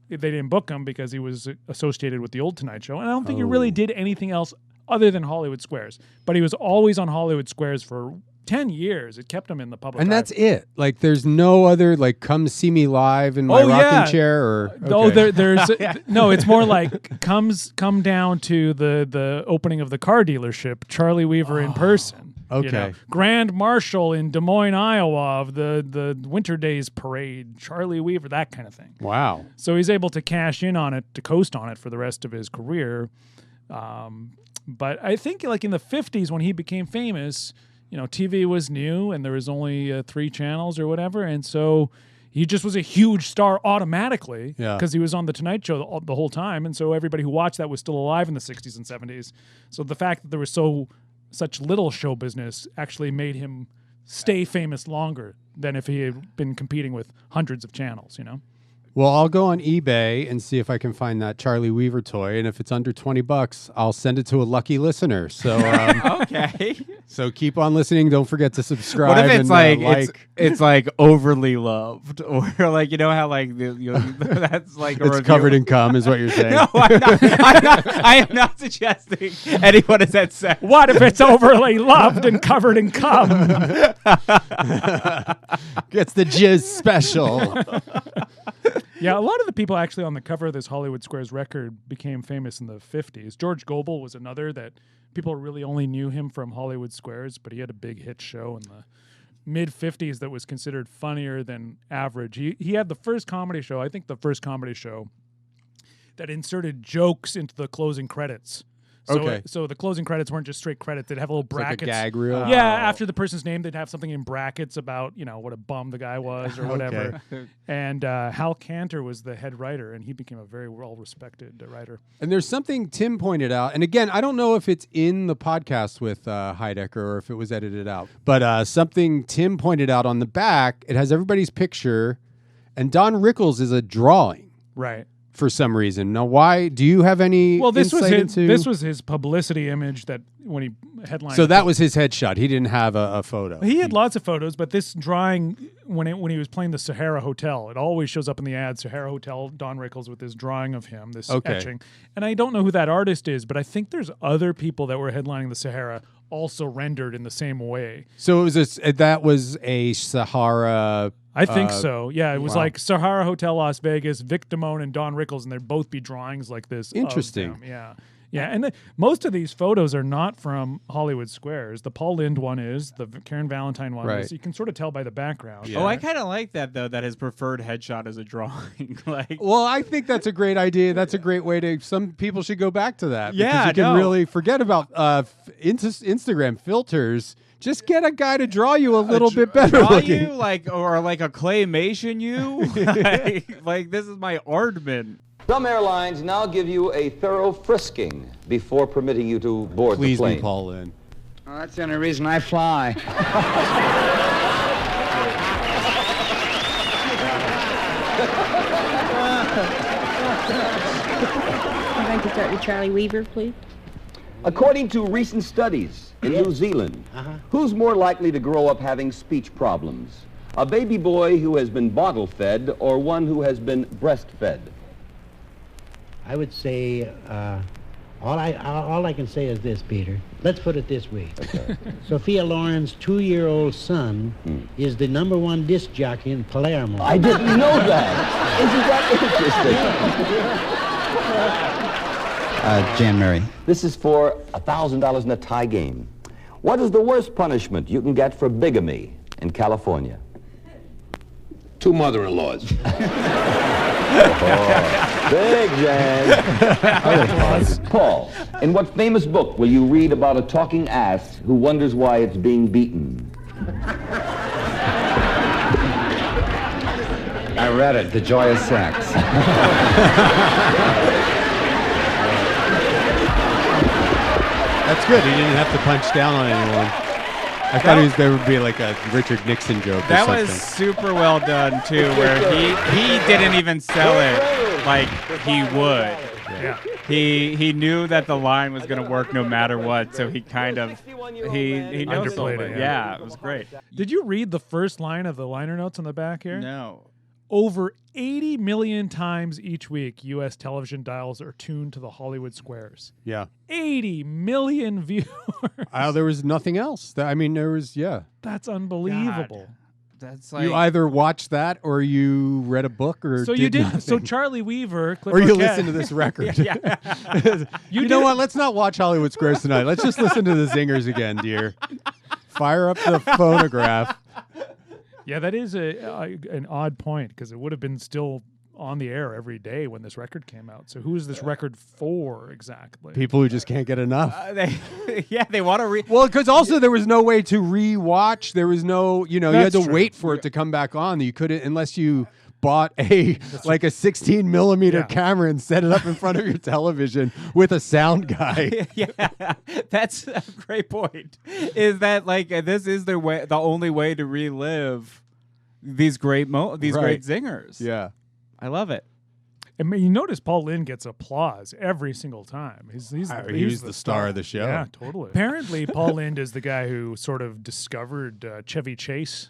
S3: they didn't book him because he was associated with the old Tonight Show. And I don't think he really did anything else other than Hollywood Squares. But he was always on Hollywood Squares for 10 years. It kept him in the public
S2: And
S3: eye.
S2: that's it. Like, there's no other, like, come see me live in my rocking chair or...
S3: Oh,
S2: okay.
S3: there's no. It's more like come down to the opening of the car dealership. Charlie Weaver in person.
S2: Okay.
S3: Grand Marshal in Des Moines, Iowa, of the Winter Days Parade. Charlie Weaver, that kind of thing.
S2: Wow.
S3: So he's able to cash in on it, to coast on it for the rest of his career. But I think, like in the 50s, when he became famous, TV was new and there was only 3 channels or whatever, and so he just was a huge star automatically because he was on the Tonight Show the whole time, and so everybody who watched that was still alive in the 60s and 70s. So the fact that there was such little show business actually made him stay famous longer than if he had been competing with hundreds of channels,
S2: Well, I'll go on eBay and see if I can find that Charlie Weaver toy, and if it's under $20, I'll send it to a lucky listener. So,
S1: Okay.
S2: So keep on listening. Don't forget to subscribe.
S1: What if it's
S2: and,
S1: it's like overly loved, or like how like that's like a
S2: it's
S1: review.
S2: covered in cum, is what you're saying?
S1: No, I'm not. I am not suggesting anyone is that sex.
S3: What if it's overly loved and covered in cum?
S2: Gets the jizz special.
S3: Yeah, a lot of the people actually on the cover of this Hollywood Squares record became famous in the 50s. George Gobel was another that people really only knew him from Hollywood Squares, but he had a big hit show in the mid-50s that was considered funnier than average. He had the first comedy show, I think the first comedy show, that inserted jokes into the closing credits. So the closing credits weren't just straight credits. They'd have little brackets.
S2: Like a gag reel?
S3: Yeah, after the person's name, they'd have something in brackets about, what a bum the guy was or whatever. And Hal Cantor was the head writer, and he became a very well-respected writer.
S2: And there's something Tim pointed out. And again, I don't know if it's in the podcast with Heidecker or if it was edited out. But something Tim pointed out on the back, it has everybody's picture, and Don Rickles is a drawing.
S3: Right.
S2: For some reason. Now, why? Do you have any insight into...
S3: This was his publicity image that when he headlined...
S2: So that was his headshot. He didn't have a photo.
S3: He had lots of photos, but this drawing, when he was playing the Sahara Hotel, it always shows up in the ad, Sahara Hotel, Don Rickles with this drawing of him, this etching. And I don't know who that artist is, but I think there's other people that were headlining the Sahara also rendered in the same way.
S2: So it was that was a Sahara...
S3: I think so. Yeah, it was like Sahara Hotel Las Vegas, Vic Damone and Don Rickles, and there'd both be drawings like this.
S2: Interesting.
S3: Yeah. Yeah, and most of these photos are not from Hollywood Squares. The Paul Lynde one is, the Karen Valentine one is. You can sort of tell by the background.
S1: Yeah. Oh, I kind of like that, though, that his preferred headshot is a drawing.
S2: Well, I think that's a great idea. That's a great way to... Some people should go back to that.
S1: Yeah,
S2: because you can really forget about Instagram filters. Just get a guy to draw you a little bit better
S1: Draw
S2: looking.
S1: you or like a claymation you. like this is my Aardman.
S4: Some airlines now give you a thorough frisking before permitting you to board
S2: Please
S4: the plane.
S2: be Paul Lynde.
S6: Well, that's the only reason I fly.
S5: I'd like to start with Charlie Weaver, please.
S4: According to recent studies in New Zealand, who's more likely to grow up having speech problems? A baby boy who has been bottle-fed or one who has been breastfed?
S9: I would say, all I can say is this, Peter. Let's put it this way. Sophia Loren's 2-year-old son is the #1 disc jockey in Palermo.
S4: I didn't know that. Isn't that interesting?
S6: Jan Murray.
S4: This is for $1,000 in a tie game. What is the worst punishment you can get for bigamy in California?
S10: 2 mother-in-laws.
S4: Big Jan. Paul, in what famous book will you read about a talking ass who wonders why it's being beaten?
S6: I read it, The Joy of Sex.
S2: That's good. He didn't have to punch down on anyone. I thought there would be like a Richard Nixon joke
S1: That
S2: or
S1: was
S2: something.
S1: super well done too, where he didn't even sell it like he would.
S3: Yeah.
S1: He knew that the line was going to work no matter what, so he kind of he knows
S3: Underplayed it,
S1: Yeah, it was great.
S3: Did you read the first line of the liner notes on the back here?
S1: No.
S3: Over 80 million times each week, U.S. television dials are tuned to the Hollywood squares.
S2: Yeah.
S3: 80 million viewers.
S2: There was nothing else. I mean, there was,
S3: That's unbelievable.
S1: God. That's like
S2: you either watched that or you read a book or
S3: So you did.
S2: nothing.
S3: So Charlie Weaver, Cliff
S2: or you
S3: Arquette-
S2: listened to this record.
S1: yeah.
S2: You know what? Let's not watch Hollywood Squares tonight. Let's just listen to the Zingers again, dear. Fire up the phonograph.
S3: Yeah, that is an odd point because it would have been still on the air every day when this record came out. So who is this record for exactly?
S2: People who just can't get enough.
S1: They want to
S2: Well, because also there was no way to re-watch. There was no, you had
S3: That's
S2: to
S3: true.
S2: wait for it to come back on. You couldn't unless you bought a 16 millimeter camera and set it up in front of your television with a sound guy.
S1: Yeah, that's a great point. Is that like this is the only way to relive these great great zingers?
S2: Yeah,
S1: I love it.
S3: I mean, you notice Paul Lynde gets applause every single time. He's
S2: the star of the show.
S3: Yeah, totally. Apparently, Paul Lynde is the guy who sort of discovered Chevy Chase.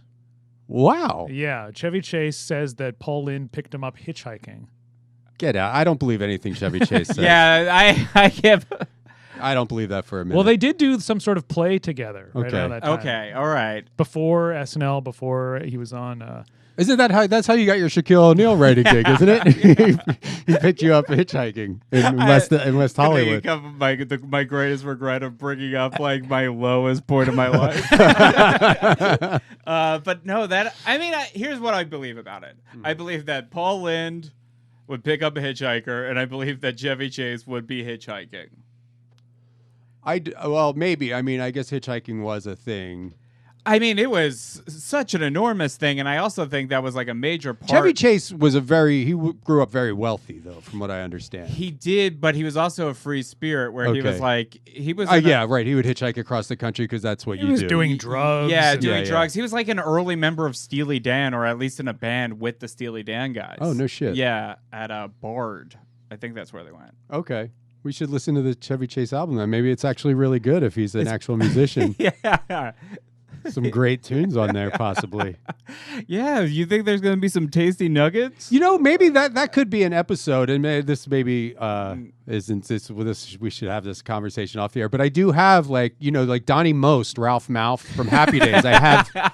S2: Wow.
S3: Yeah, Chevy Chase says that Paul Lynde picked him up hitchhiking.
S2: Get out. I don't believe anything Chevy Chase says.
S1: Yeah, I can't.
S2: I don't believe that for a minute.
S3: Well, they did do some sort of play together. Right
S2: Okay.
S3: around that time.
S1: Okay, all right.
S3: Before SNL, before he was on.
S2: Isn't that's how you got your Shaquille O'Neal writing gig, isn't it? He picked you up hitchhiking in West Hollywood.
S1: My greatest regret of bringing up like my lowest point of my life. But no, here's what I believe about it. I believe that Paul Lynde would pick up a hitchhiker, and I believe that Chevy Chase would be hitchhiking.
S2: Well, maybe. I mean, I guess hitchhiking was a thing.
S1: I mean, it was such an enormous thing, and I also think that was like a major part.
S2: Chevy Chase was grew up very wealthy, though, from what I understand.
S1: He did, but he was also a free spirit, where he was like he was.
S2: Right. He would hitchhike across the country because that's what
S3: He
S2: you
S3: was
S2: do.
S3: doing drugs.
S1: Yeah, doing drugs. He was like an early member of Steely Dan, or at least in a band with the Steely Dan guys.
S2: Oh, no shit.
S1: Yeah, at Bard. I think that's where they went.
S2: Okay. We should listen to the Chevy Chase album then. Maybe it's actually really good if he's an actual musician.
S1: Yeah.
S2: Some great tunes on there, possibly.
S1: Yeah, you think there's going to be some tasty nuggets?
S2: Maybe that could be an episode, and maybe isn't this with this. We should have this conversation off the air. But I do have like Donnie Most, Ralph Malph from Happy Days.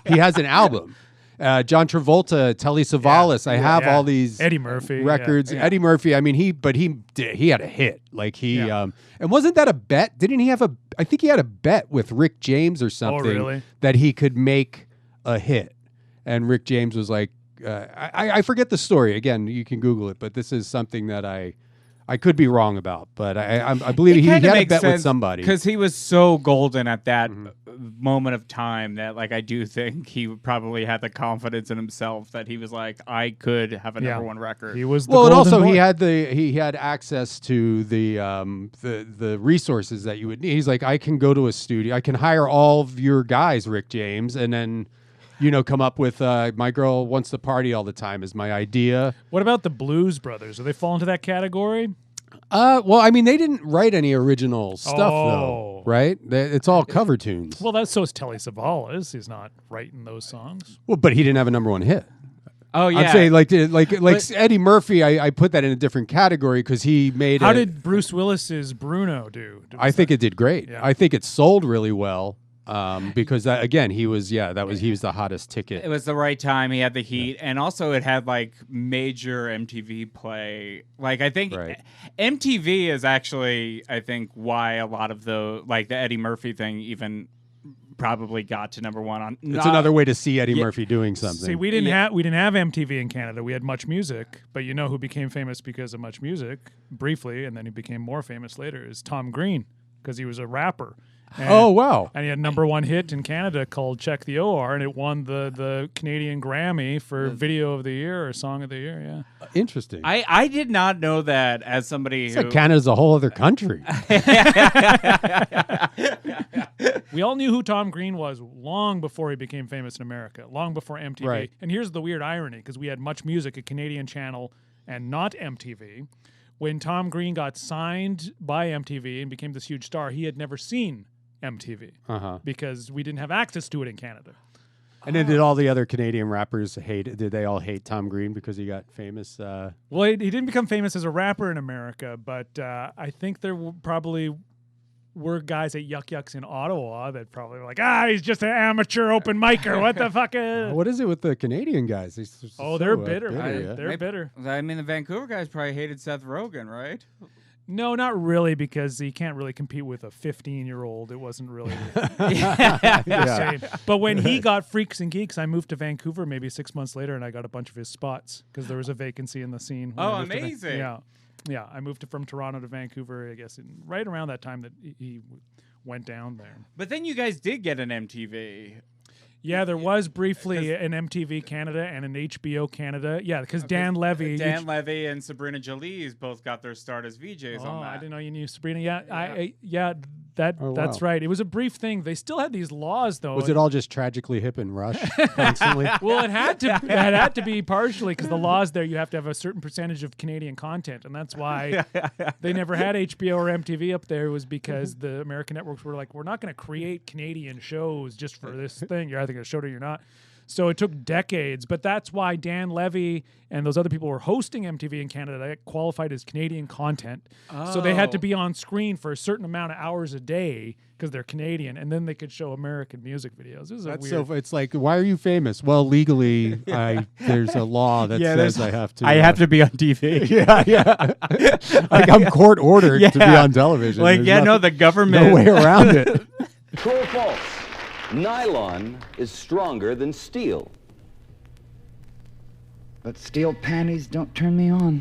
S2: He has an album. John Travolta, Telly Savalas. I have all these
S3: Eddie Murphy
S2: records.
S3: Yeah.
S2: Eddie Murphy. I mean, he had a hit. Like and wasn't that a bet? Didn't he have I think he had a bet with Rick James or something.
S3: Oh, really?
S2: That he could make a hit, and Rick James was like, I forget the story. Again, you can Google it, but this is something that I could be wrong about, but I believe he had a bet with somebody
S1: because he was so golden at that moment of time that like I do think he probably had the confidence in himself that he was like, I could have a number one record.
S3: He was the
S2: Well, and
S3: golden
S2: also
S3: boy.
S2: he had access to the resources that you would need. He's like, I can go to a studio, I can hire all of your guys, Rick James, and then come up with My Girl Wants to Party All the Time is my idea.
S3: What about the Blues Brothers? Do they fall into that category?
S2: Well, I mean, they didn't write any original stuff though, right? It's all cover tunes.
S3: Well, that's so is Telly Savalas. He's not writing those songs.
S2: Well, but he didn't have a number one hit.
S1: Oh yeah,
S2: I'm saying like Eddie Murphy. I put that in a different category because he made.
S3: How did Bruce Willis's Bruno do?
S2: I think it did great.
S3: Yeah.
S2: I think it sold really well. Because that, again, he was the hottest ticket.
S1: it was the right time. He had the heat, and also it had like major MTV play. Like I think MTV is actually why a lot of the Eddie Murphy thing even probably got to number one on.
S2: It's another way to see Eddie Murphy doing something.
S3: See, we didn't have MTV in Canada. We had Much Music, but you know who became famous because of Much Music briefly, and then he became more famous later is Tom Green because he was a rapper.
S2: Oh, wow.
S3: And he had number one hit in Canada called Check the OR, and it won the Canadian Grammy for Video of the Year or Song of the Year, yeah.
S2: Interesting.
S1: I did not know that as somebody who...
S2: Canada's a whole other country.
S3: We all knew who Tom Green was long before he became famous in America, long before MTV.
S2: Right.
S3: And here's the weird irony, because we had Much Music, a Canadian channel, and not MTV. When Tom Green got signed by MTV and became this huge star, he had never seen MTV because we didn't have access to it in Canada.
S2: And then did all the other Canadian rappers did they all hate Tom Green because he got famous?
S3: Well, he didn't become famous as a rapper in America, but I think there probably were guys at Yuck Yucks in Ottawa that probably were like, he's just an amateur open micer. What the fuck?
S2: What is it with the Canadian guys?
S3: They're bitter.
S2: Yeah.
S3: They're bitter.
S1: I mean, the Vancouver guys probably hated Seth Rogen, right?
S3: No, not really, because he can't really compete with a 15-year-old. It wasn't really
S2: Yeah.
S3: same. But when he got Freaks and Geeks, I moved to Vancouver maybe 6 months later, and I got a bunch of his spots because there was a vacancy in the scene. when
S1: Oh,
S3: I moved to
S1: amazing.
S3: Yeah. I moved from Toronto to Vancouver, I guess, right around that time that he went down there.
S1: But then you guys did get an MTV.
S3: Yeah, there was briefly an MTV Canada and an HBO Canada. Yeah, because Dan Levy.
S1: Levy and Sabrina Jalise both got their start as VJs on that.
S3: I didn't know you knew Sabrina. Yeah, that's right. It was a brief thing. They still had these laws, though.
S2: Was it all just tragically hip and Rush constantly?
S3: Well, it had to be partially because the laws there, you have to have a certain percentage of Canadian content, and that's why they never had HBO or MTV up there. Was because the American networks were like, we're not going to create Canadian shows just for this thing. You're either going to show it or you're not. So it took decades, but that's why Dan Levy and those other people were hosting MTV in Canada. They qualified as Canadian content. So they had to be on screen for a certain amount of hours a day because they're Canadian, and then they could show American music videos.
S2: It's like, why are you famous? Well, legally, there's a law that says I have to.
S1: I have to be on TV.
S2: Yeah. Like I'm court ordered to be on television.
S1: Like, the government.
S2: No way around it.
S4: True or false? Nylon is stronger than steel.
S6: But steel panties don't turn me on.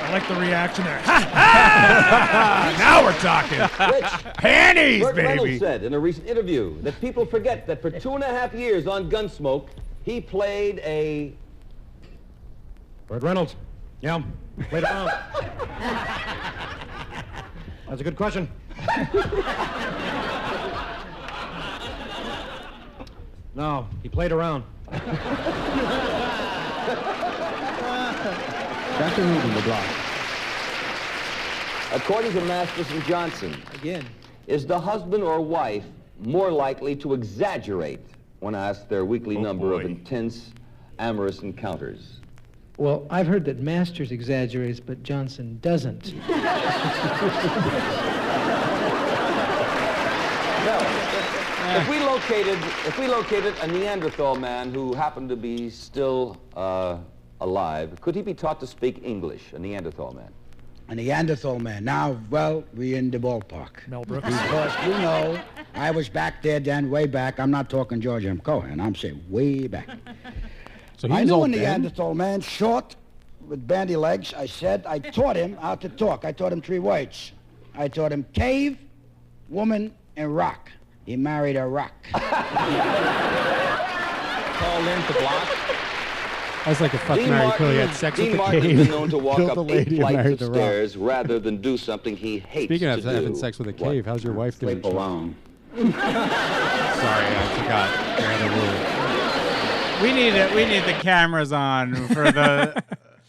S3: I like the reaction there. Now we're talking.
S4: Rich,
S3: Panties,
S4: Burt
S3: baby.
S4: Reynolds said in a recent interview that people forget that for 2.5 years on Gunsmoke, he played a...
S10: Burt Reynolds. Yeah, played around. That's a good question. No, he played around.
S6: Dr. Rubin, the block.
S4: According to Masterson Johnson,
S10: Again.
S4: is the husband or wife more likely to exaggerate when asked their weekly number of intense, amorous encounters?
S10: Well, I've heard that Masters exaggerates, but Johnson doesn't.
S4: If we located a Neanderthal man who happened to be still alive, could he be taught to speak English, a Neanderthal man?
S11: A Neanderthal man. Now, well, we're in the ballpark.
S3: Mel Brooks.
S11: Because, I was back there then, way back. I'm not talking George M. Cohan. I'm saying way back.
S2: So he
S11: I
S2: was
S11: knew
S2: old
S11: a
S2: then?
S11: Neanderthal man, short, with bandy legs. I taught him how to talk. I taught him 3 words. I taught him cave, woman, and rock. He married a rock.
S4: Called in to block.
S2: I was like a fuck, marry, kill. He had sex with the
S4: Martin
S2: cave.
S4: has been known to walk
S2: killed
S4: up
S2: the
S4: 8
S2: lady and married
S4: flights
S2: the
S4: of
S2: rock.
S4: stairs rather than do something he hates
S2: Speaking of
S4: to
S2: having
S4: do.
S2: sex with a cave, how's your wife doing?
S11: Sleep alone.
S2: Sorry, I forgot.
S1: We need the cameras on for the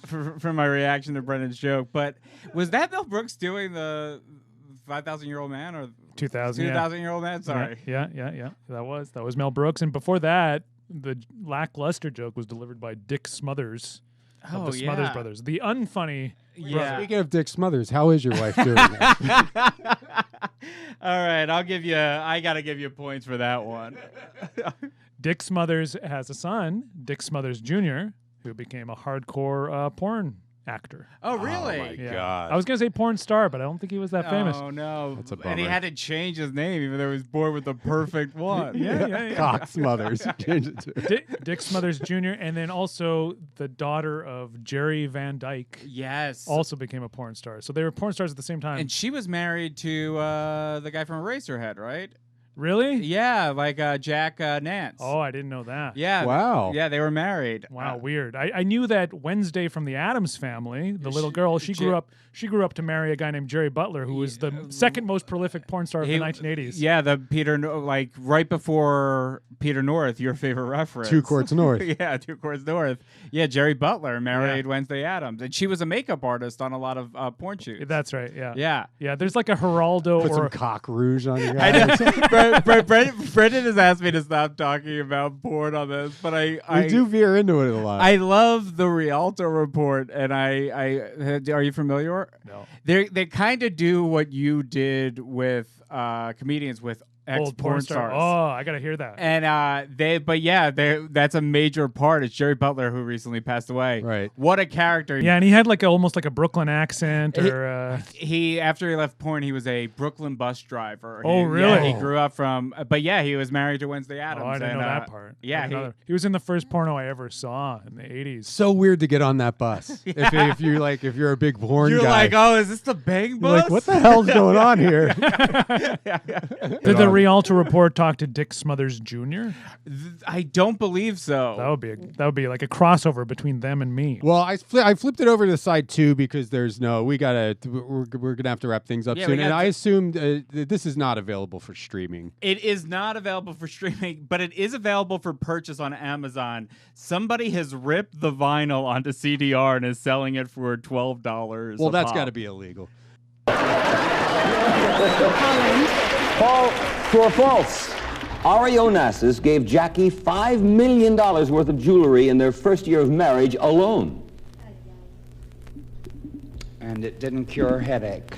S1: for my reaction to Brendan's joke. But was that Mel Brooks doing the 5,000-year-old man or 2,000-year-old man? Sorry.
S3: Yeah. That was Mel Brooks, and before that, the lackluster joke was delivered by Dick Smothers of the Smothers Brothers, the unfunny.
S1: Yeah.
S2: Speaking of Dick Smothers, how is your wife doing?
S1: All right, I gotta give you points for that one.
S3: Dick Smothers has a son, Dick Smothers Jr., who became a hardcore porn actor.
S1: Oh, really?
S2: Oh, my God.
S3: I was going to say porn star, but I don't think he was that famous.
S1: Oh, no.
S2: That's a
S1: And he
S2: bummer.
S1: had to change his name, even though he was born with the perfect one.
S3: Yeah.
S2: Cock Smothers. Change it to.
S3: Dick Smothers Jr., and then also the daughter of Jerry Van Dyke.
S1: Yes.
S3: Also became a porn star. So they were porn stars at the same time.
S1: And she was married to the guy from Eraserhead, right?
S3: Really?
S1: Yeah, like Jack Nance.
S3: Oh, I didn't know that.
S1: Yeah.
S2: Wow.
S1: Yeah, they were married.
S3: Wow, weird. I knew that Wednesday from the Addams Family, the little girl, she grew up to marry a guy named Jerry Butler, who was the second most prolific porn star of the 1980s.
S1: Yeah, the like right before Peter North, your favorite reference.
S2: 2 Courts North.
S1: Yeah, 2 Courts North. Yeah, Jerry Butler married Wednesday Addams, and she was a makeup artist on a lot of porn shoots.
S3: That's right. Yeah.
S1: Yeah.
S3: Yeah. There's like a Geraldo
S2: Put
S3: or
S2: some cock rouge on your
S1: I
S2: guys.
S1: know. Brendan has asked me to stop talking about porn on this, but I
S2: do veer into it a lot.
S1: I love the Rialto Report, and are you familiar?
S3: No.
S1: They kind of do what you did with comedians with
S3: old porn
S1: stars.
S3: Oh, I gotta hear that.
S1: And that's a major part. It's Jerry Butler who recently passed away.
S2: Right.
S1: What a character.
S3: Yeah, and he had like almost like a Brooklyn accent, or
S1: He after he left porn, he was a Brooklyn bus driver.
S3: Oh,
S1: He
S3: really?
S1: grew up from, but he was married to Wednesday Addams.
S3: oh, I didn't
S1: and,
S3: know that part.
S1: Yeah,
S3: he was in the first porno I ever saw in the 80s.
S2: So weird to get on that bus. if you're a big porn
S1: You're
S2: guy.
S1: like, oh, is this the bang
S2: You're
S1: bus?
S2: like, what the hell's going on here?
S3: Did the Rialto Report talk to Dick Smothers Jr.?
S1: I don't believe so.
S3: That would be like a crossover between them and me.
S2: Well, I flipped it over to side 2 because we're gonna have to wrap things up
S1: Yeah,
S2: soon,
S1: we
S2: and
S1: got
S2: I assumed that this is not available for streaming.
S1: It is not available for streaming, but it is available for purchase on Amazon. Somebody has ripped the vinyl onto CDR and is selling it for $12.
S2: Well, that's got to be illegal.
S4: Paul, true or false? Ari Onassis gave Jackie $5 million worth of jewelry in their first year of marriage alone.
S11: And it didn't cure headache.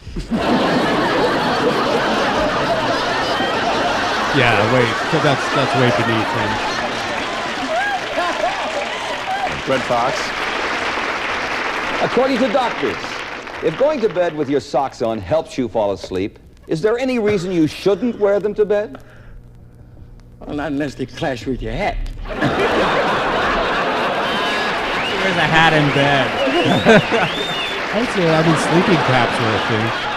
S2: Yeah, wait. So that's way beneath him.
S8: Red Fox.
S4: According to doctors, if going to bed with your socks on helps you fall asleep, is there any reason you shouldn't wear them to bed?
S11: Well, not unless they clash with your hat.
S1: There's a hat in bed.
S2: I'd say, sleeping caps are a thing.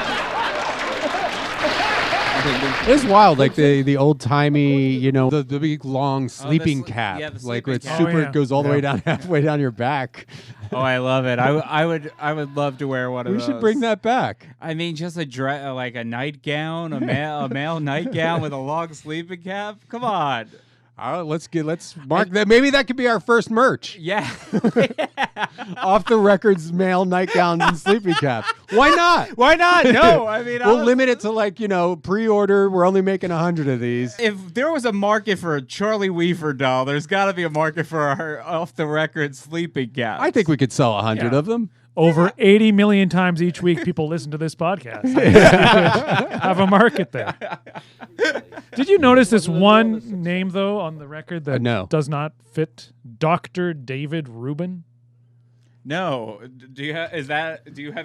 S2: It's wild, like the old timey, the big long sleeping cap,
S1: the
S2: like
S1: sleeping
S2: it's
S1: cap.
S2: super.
S3: Oh, yeah.
S2: It goes all the way down, halfway down your back.
S1: Oh, I love it. I would love to wear one of
S2: We
S1: those.
S2: should bring that back.
S1: I mean, just like a nightgown, a male nightgown with a long sleeping cap. Come on.
S2: All right, let's mark that. Maybe that could be our first merch.
S1: Yeah.
S2: Off the records, male nightgowns and sleeping caps. Why not?
S1: Why not? No, I mean,
S2: We'll limit it to pre-order. We're only making 100 of these.
S1: If there was a market for a Charlie Weaver doll, there's got to be a market for our off-the-record sleeping cap.
S2: I think we could sell 100 of them.
S3: Over 80 million times each week, people listen to this podcast. Have a market there. Did you notice this one name, though, on the record that
S2: No.
S3: does not fit? Dr. David Rubin?
S1: No. Do you have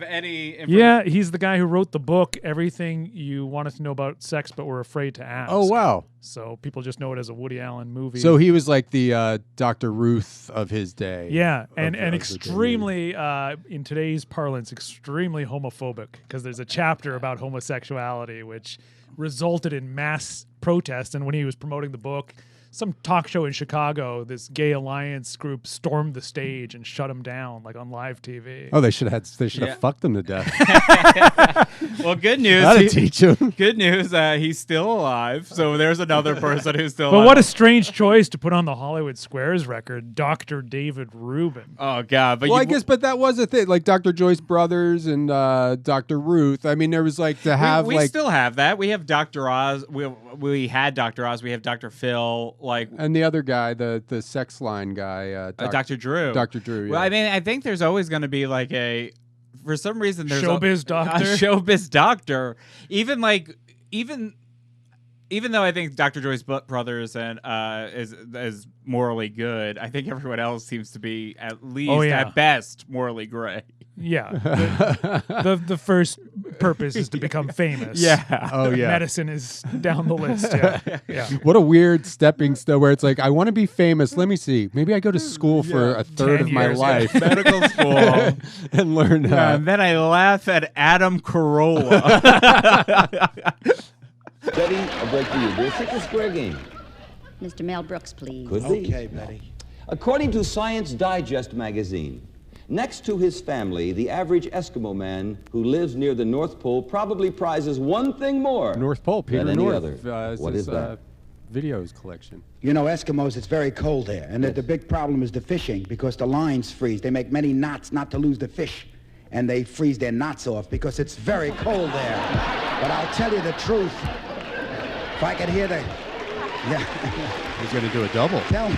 S1: any information?
S3: Yeah, he's the guy who wrote the book, Everything You Wanted to Know About Sex But Were Afraid to Ask.
S2: Oh, wow.
S3: So people just know it as a Woody Allen movie.
S2: So he was like the Dr. Ruth of his day.
S3: Yeah, and
S2: of
S3: extremely, in today's parlance, extremely homophobic, because there's a chapter about homosexuality which resulted in mass protest. And when he was promoting the book, some talk show in Chicago, this gay alliance group stormed the stage and shut him down, like on live TV.
S2: Oh, they should have fucked him to death.
S1: Well, good news.
S2: That'll teach him.
S1: Good news. He's still alive. So there's another person who's still
S3: But
S1: alive.
S3: what a strange choice to put on the Hollywood Squares record, Dr. David Rubin.
S1: Oh, God. But
S2: Well, I guess, but that was a thing. Like Dr. Joyce Brothers and Dr. Ruth. I mean, there was like to have
S1: we
S2: like.
S1: still have that. We have Dr. Oz. We had Dr. Oz. We have Dr. Phil.
S2: And the other guy, the sex line guy,
S1: Dr. Drew.
S2: Dr. Drew. Yeah.
S1: Well, I mean, I think there's always going to be like for some reason, there's
S3: Showbiz
S1: a
S3: doctor.
S1: Showbiz doctor. Even though I think Dr. Joyce Brothers and is morally good, I think everyone else seems to be at least at best morally gray.
S3: Yeah, the first purpose is to become famous.
S1: Yeah.
S2: Oh yeah.
S3: Medicine is down the list. Yeah. Yeah.
S2: What a weird stepping stone where it's like, I want to be famous. Let me see. Maybe I go to school for a third
S3: 10
S2: of my
S3: years,
S2: life.
S1: Medical school.
S2: And learn
S1: And then I laugh at Adam Carolla.
S4: Betty, a break for you. This is the square game.
S5: Mr. Mel Brooks, please.
S4: Could be.
S11: Okay, Betty.
S4: According to Science Digest magazine, next to his family, the average Eskimo man who lives near the North Pole probably prizes one thing more
S2: North Pole, Peter
S4: than any
S2: North.
S4: other. What is that?
S2: Videos collection.
S11: You know, Eskimos, it's very cold there, and the big problem is the fishing because the lines freeze. They make many knots not to lose the fish, and they freeze their knots off because it's very cold there. But I'll tell you the truth. If I could hear the... Yeah.
S2: He's going to do a double.
S11: Tell me.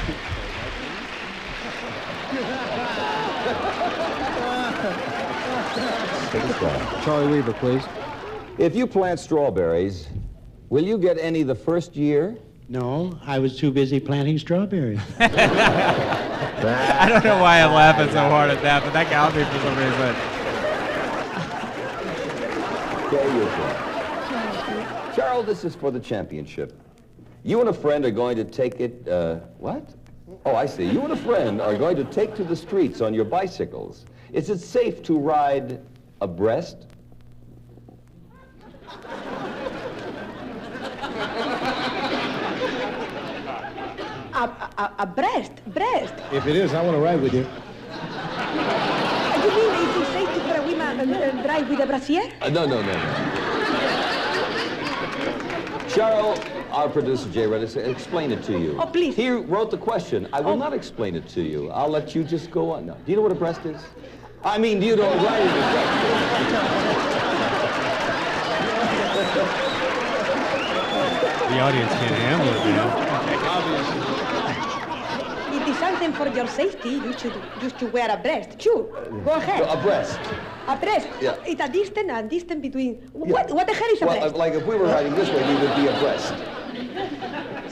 S8: Charlie Weaver, please.
S4: If you plant strawberries, will you get any the first year?
S9: No, I was too busy planting strawberries.
S1: I don't know why I'm laughing so hard at that, but that got me for some reason.
S4: There you go. Charles, this is for the championship. You and a friend are going to take it, what? Oh, I see. You and a friend are going to take to the streets on your bicycles. Is it safe to ride abreast?
S5: Breast.
S8: If it is, I want to ride with you.
S5: You mean it is safe for a woman drive with a brassiere?
S4: No. Cheryl, our producer, Jay Redis, explain it to you.
S5: Oh, please.
S4: He wrote the question. I will not explain it to you. I'll let you just go on. No. Do you know what a breast is? I mean, do you know what riding a breast
S2: The audience can't handle it now.
S5: It is something for your safety. You should wear a breast. Sure. Go ahead.
S4: A breast.
S5: A breast.
S4: Yeah.
S5: It's a distance between. What the hell is a
S4: Well,
S5: breast?
S4: like if we were riding this way, we would be abreast.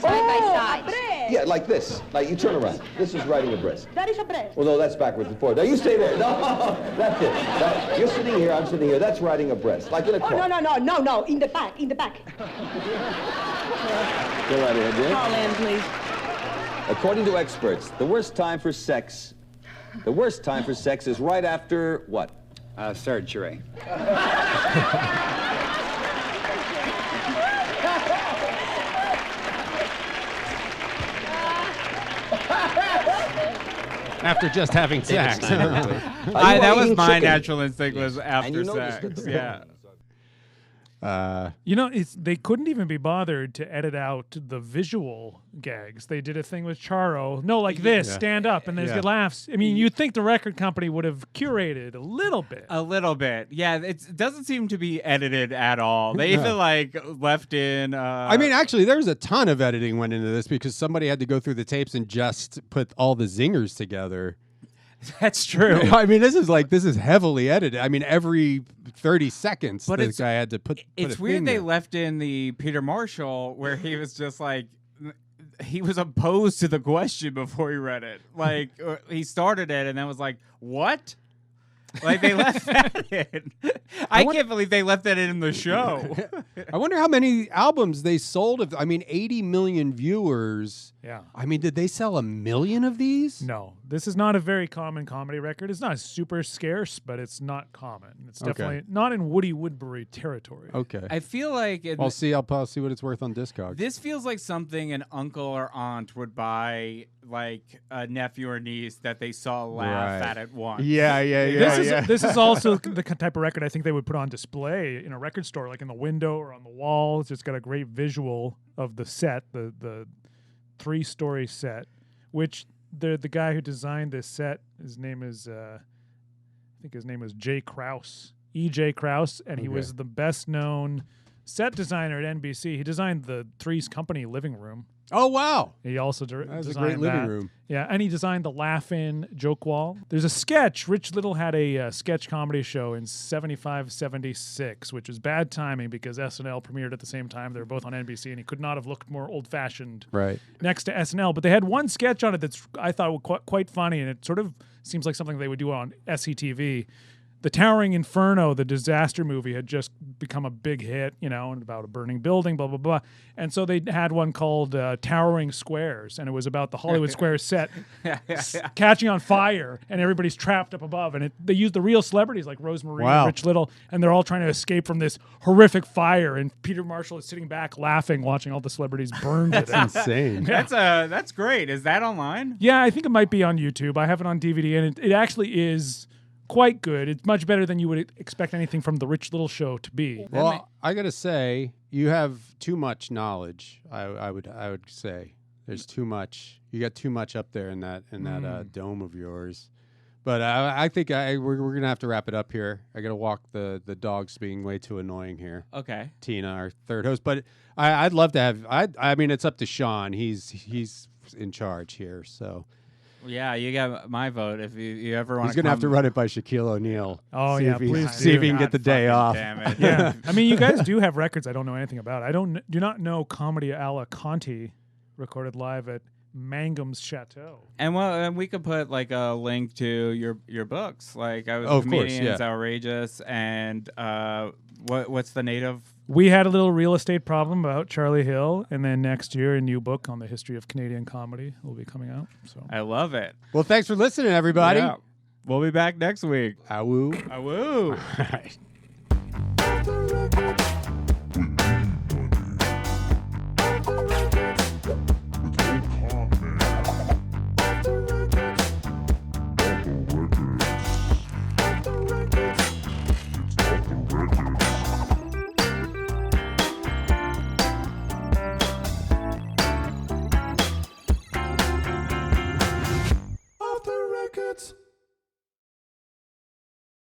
S5: Side by side. A breast.
S4: Yeah, like this. Like you turn around. This is riding abreast.
S5: That is a breast.
S4: Well, no, that's backwards and forward. Now you stay there. No, that's it. Now, you're sitting here. I'm sitting here. That's riding abreast, like in a car.
S5: Oh, no. In the back.
S4: Go right ahead, Jay.
S5: Call in, please.
S4: According to experts, the worst time for sex is right after what?
S6: Surgery.
S2: After just having sex.
S1: That was my
S4: chicken?
S1: natural instinct was after
S4: And you noticed
S1: sex.
S4: that the-
S1: Yeah.
S3: You know, they couldn't even be bothered to edit out the visual gags. They did a thing with Charo. No, like this, stand up, and there's
S2: Yeah.
S3: laughs. I mean, you'd think the record company would have curated a little bit.
S1: A little bit. Yeah, it doesn't seem to be edited at all. They even left in
S2: I mean, actually, there's a ton of editing went into this because somebody had to go through the tapes and just put all the zingers together.
S1: That's true.
S2: I mean, this is heavily edited. I mean, every 30 seconds,
S1: But
S2: this guy had to put
S1: It's
S2: a
S1: weird
S2: thing
S1: they
S2: there.
S1: left in the Peter Marshall where he was just like he was opposed to the question before he read it. Like he started it and then was like, "What?" Like they left that in. I can't believe they left that in the show.
S2: I wonder how many albums they sold. 80 million viewers.
S3: Yeah.
S2: I mean, did they sell 1 million of these?
S3: No, this is not a very common comedy record. It's not super scarce, but it's not common. It's definitely not in Woody Woodbury territory.
S2: Okay.
S1: I feel like
S2: I'll see what it's worth on Discogs.
S1: this feels like something an uncle or aunt would buy, like a nephew or niece that they saw laugh at once.
S3: This is also the type of record I think they would put on display in a record store, like in the window or on the wall. It's just got a great visual of the set, the 3-story set, which the guy who designed this set, his name is J. Krause, E.J. Krause, and he was the best known set designer at NBC. He designed the Three's Company living room.
S2: Oh, wow.
S3: He also designed
S2: a great living room.
S3: Yeah, and he designed the Laugh-In joke wall. There's a sketch. Rich Little had a sketch comedy show in 75-76, which was bad timing because SNL premiered at the same time. They were both on NBC, and he could not have looked more old-fashioned next to SNL. But they had one sketch on it that's I thought was quite funny, and it sort of seems like something they would do on SCTV. The Towering Inferno, the disaster movie, had just become a big hit, and about a burning building, blah, blah, blah. And so they had one called Towering Squares, and it was about the Hollywood Squares set catching on fire, and everybody's trapped up above. And they used the real celebrities like Rosemary and Rich Little, and they're all trying to escape from this horrific fire. And Peter Marshall is sitting back laughing, watching all the celebrities burn to death.
S2: Insane.
S1: That's great. Is that online?
S3: Yeah, I think it might be on YouTube. I have it on DVD, and it actually is quite good. It's much better than you would expect anything from the Rich Little show to be.
S2: Well, I gotta say, you have too much knowledge. I would say there's too much. You got too much up there in that dome of yours. But I think we're gonna have to wrap it up here. I gotta walk the dogs being way too annoying here.
S1: Okay,
S2: Tina, our third host. But I'd love to have. I mean, it's up to Sean. He's in charge here. So.
S1: Yeah, you got my vote. If you ever want,
S2: he's gonna have to run it by Shaquille O'Neal.
S3: Oh yeah, please
S2: see if he can get the day off.
S1: Damn it.
S3: Yeah, I mean, you guys do have records I don't know anything about. I do not know Comedy alla Conti, recorded live at Mangum's Chateau.
S1: And we could put like a link to your books. Like I was Comedians Outrageous, and what's the native?
S3: We had a little real estate problem about Charlie Hill, and then next year a new book on the history of Canadian comedy will be coming out. So
S1: I love it.
S2: Well, thanks for listening, everybody.
S1: Yeah. We'll be back next week.
S2: Awoo.
S1: Awoo.
S2: All right.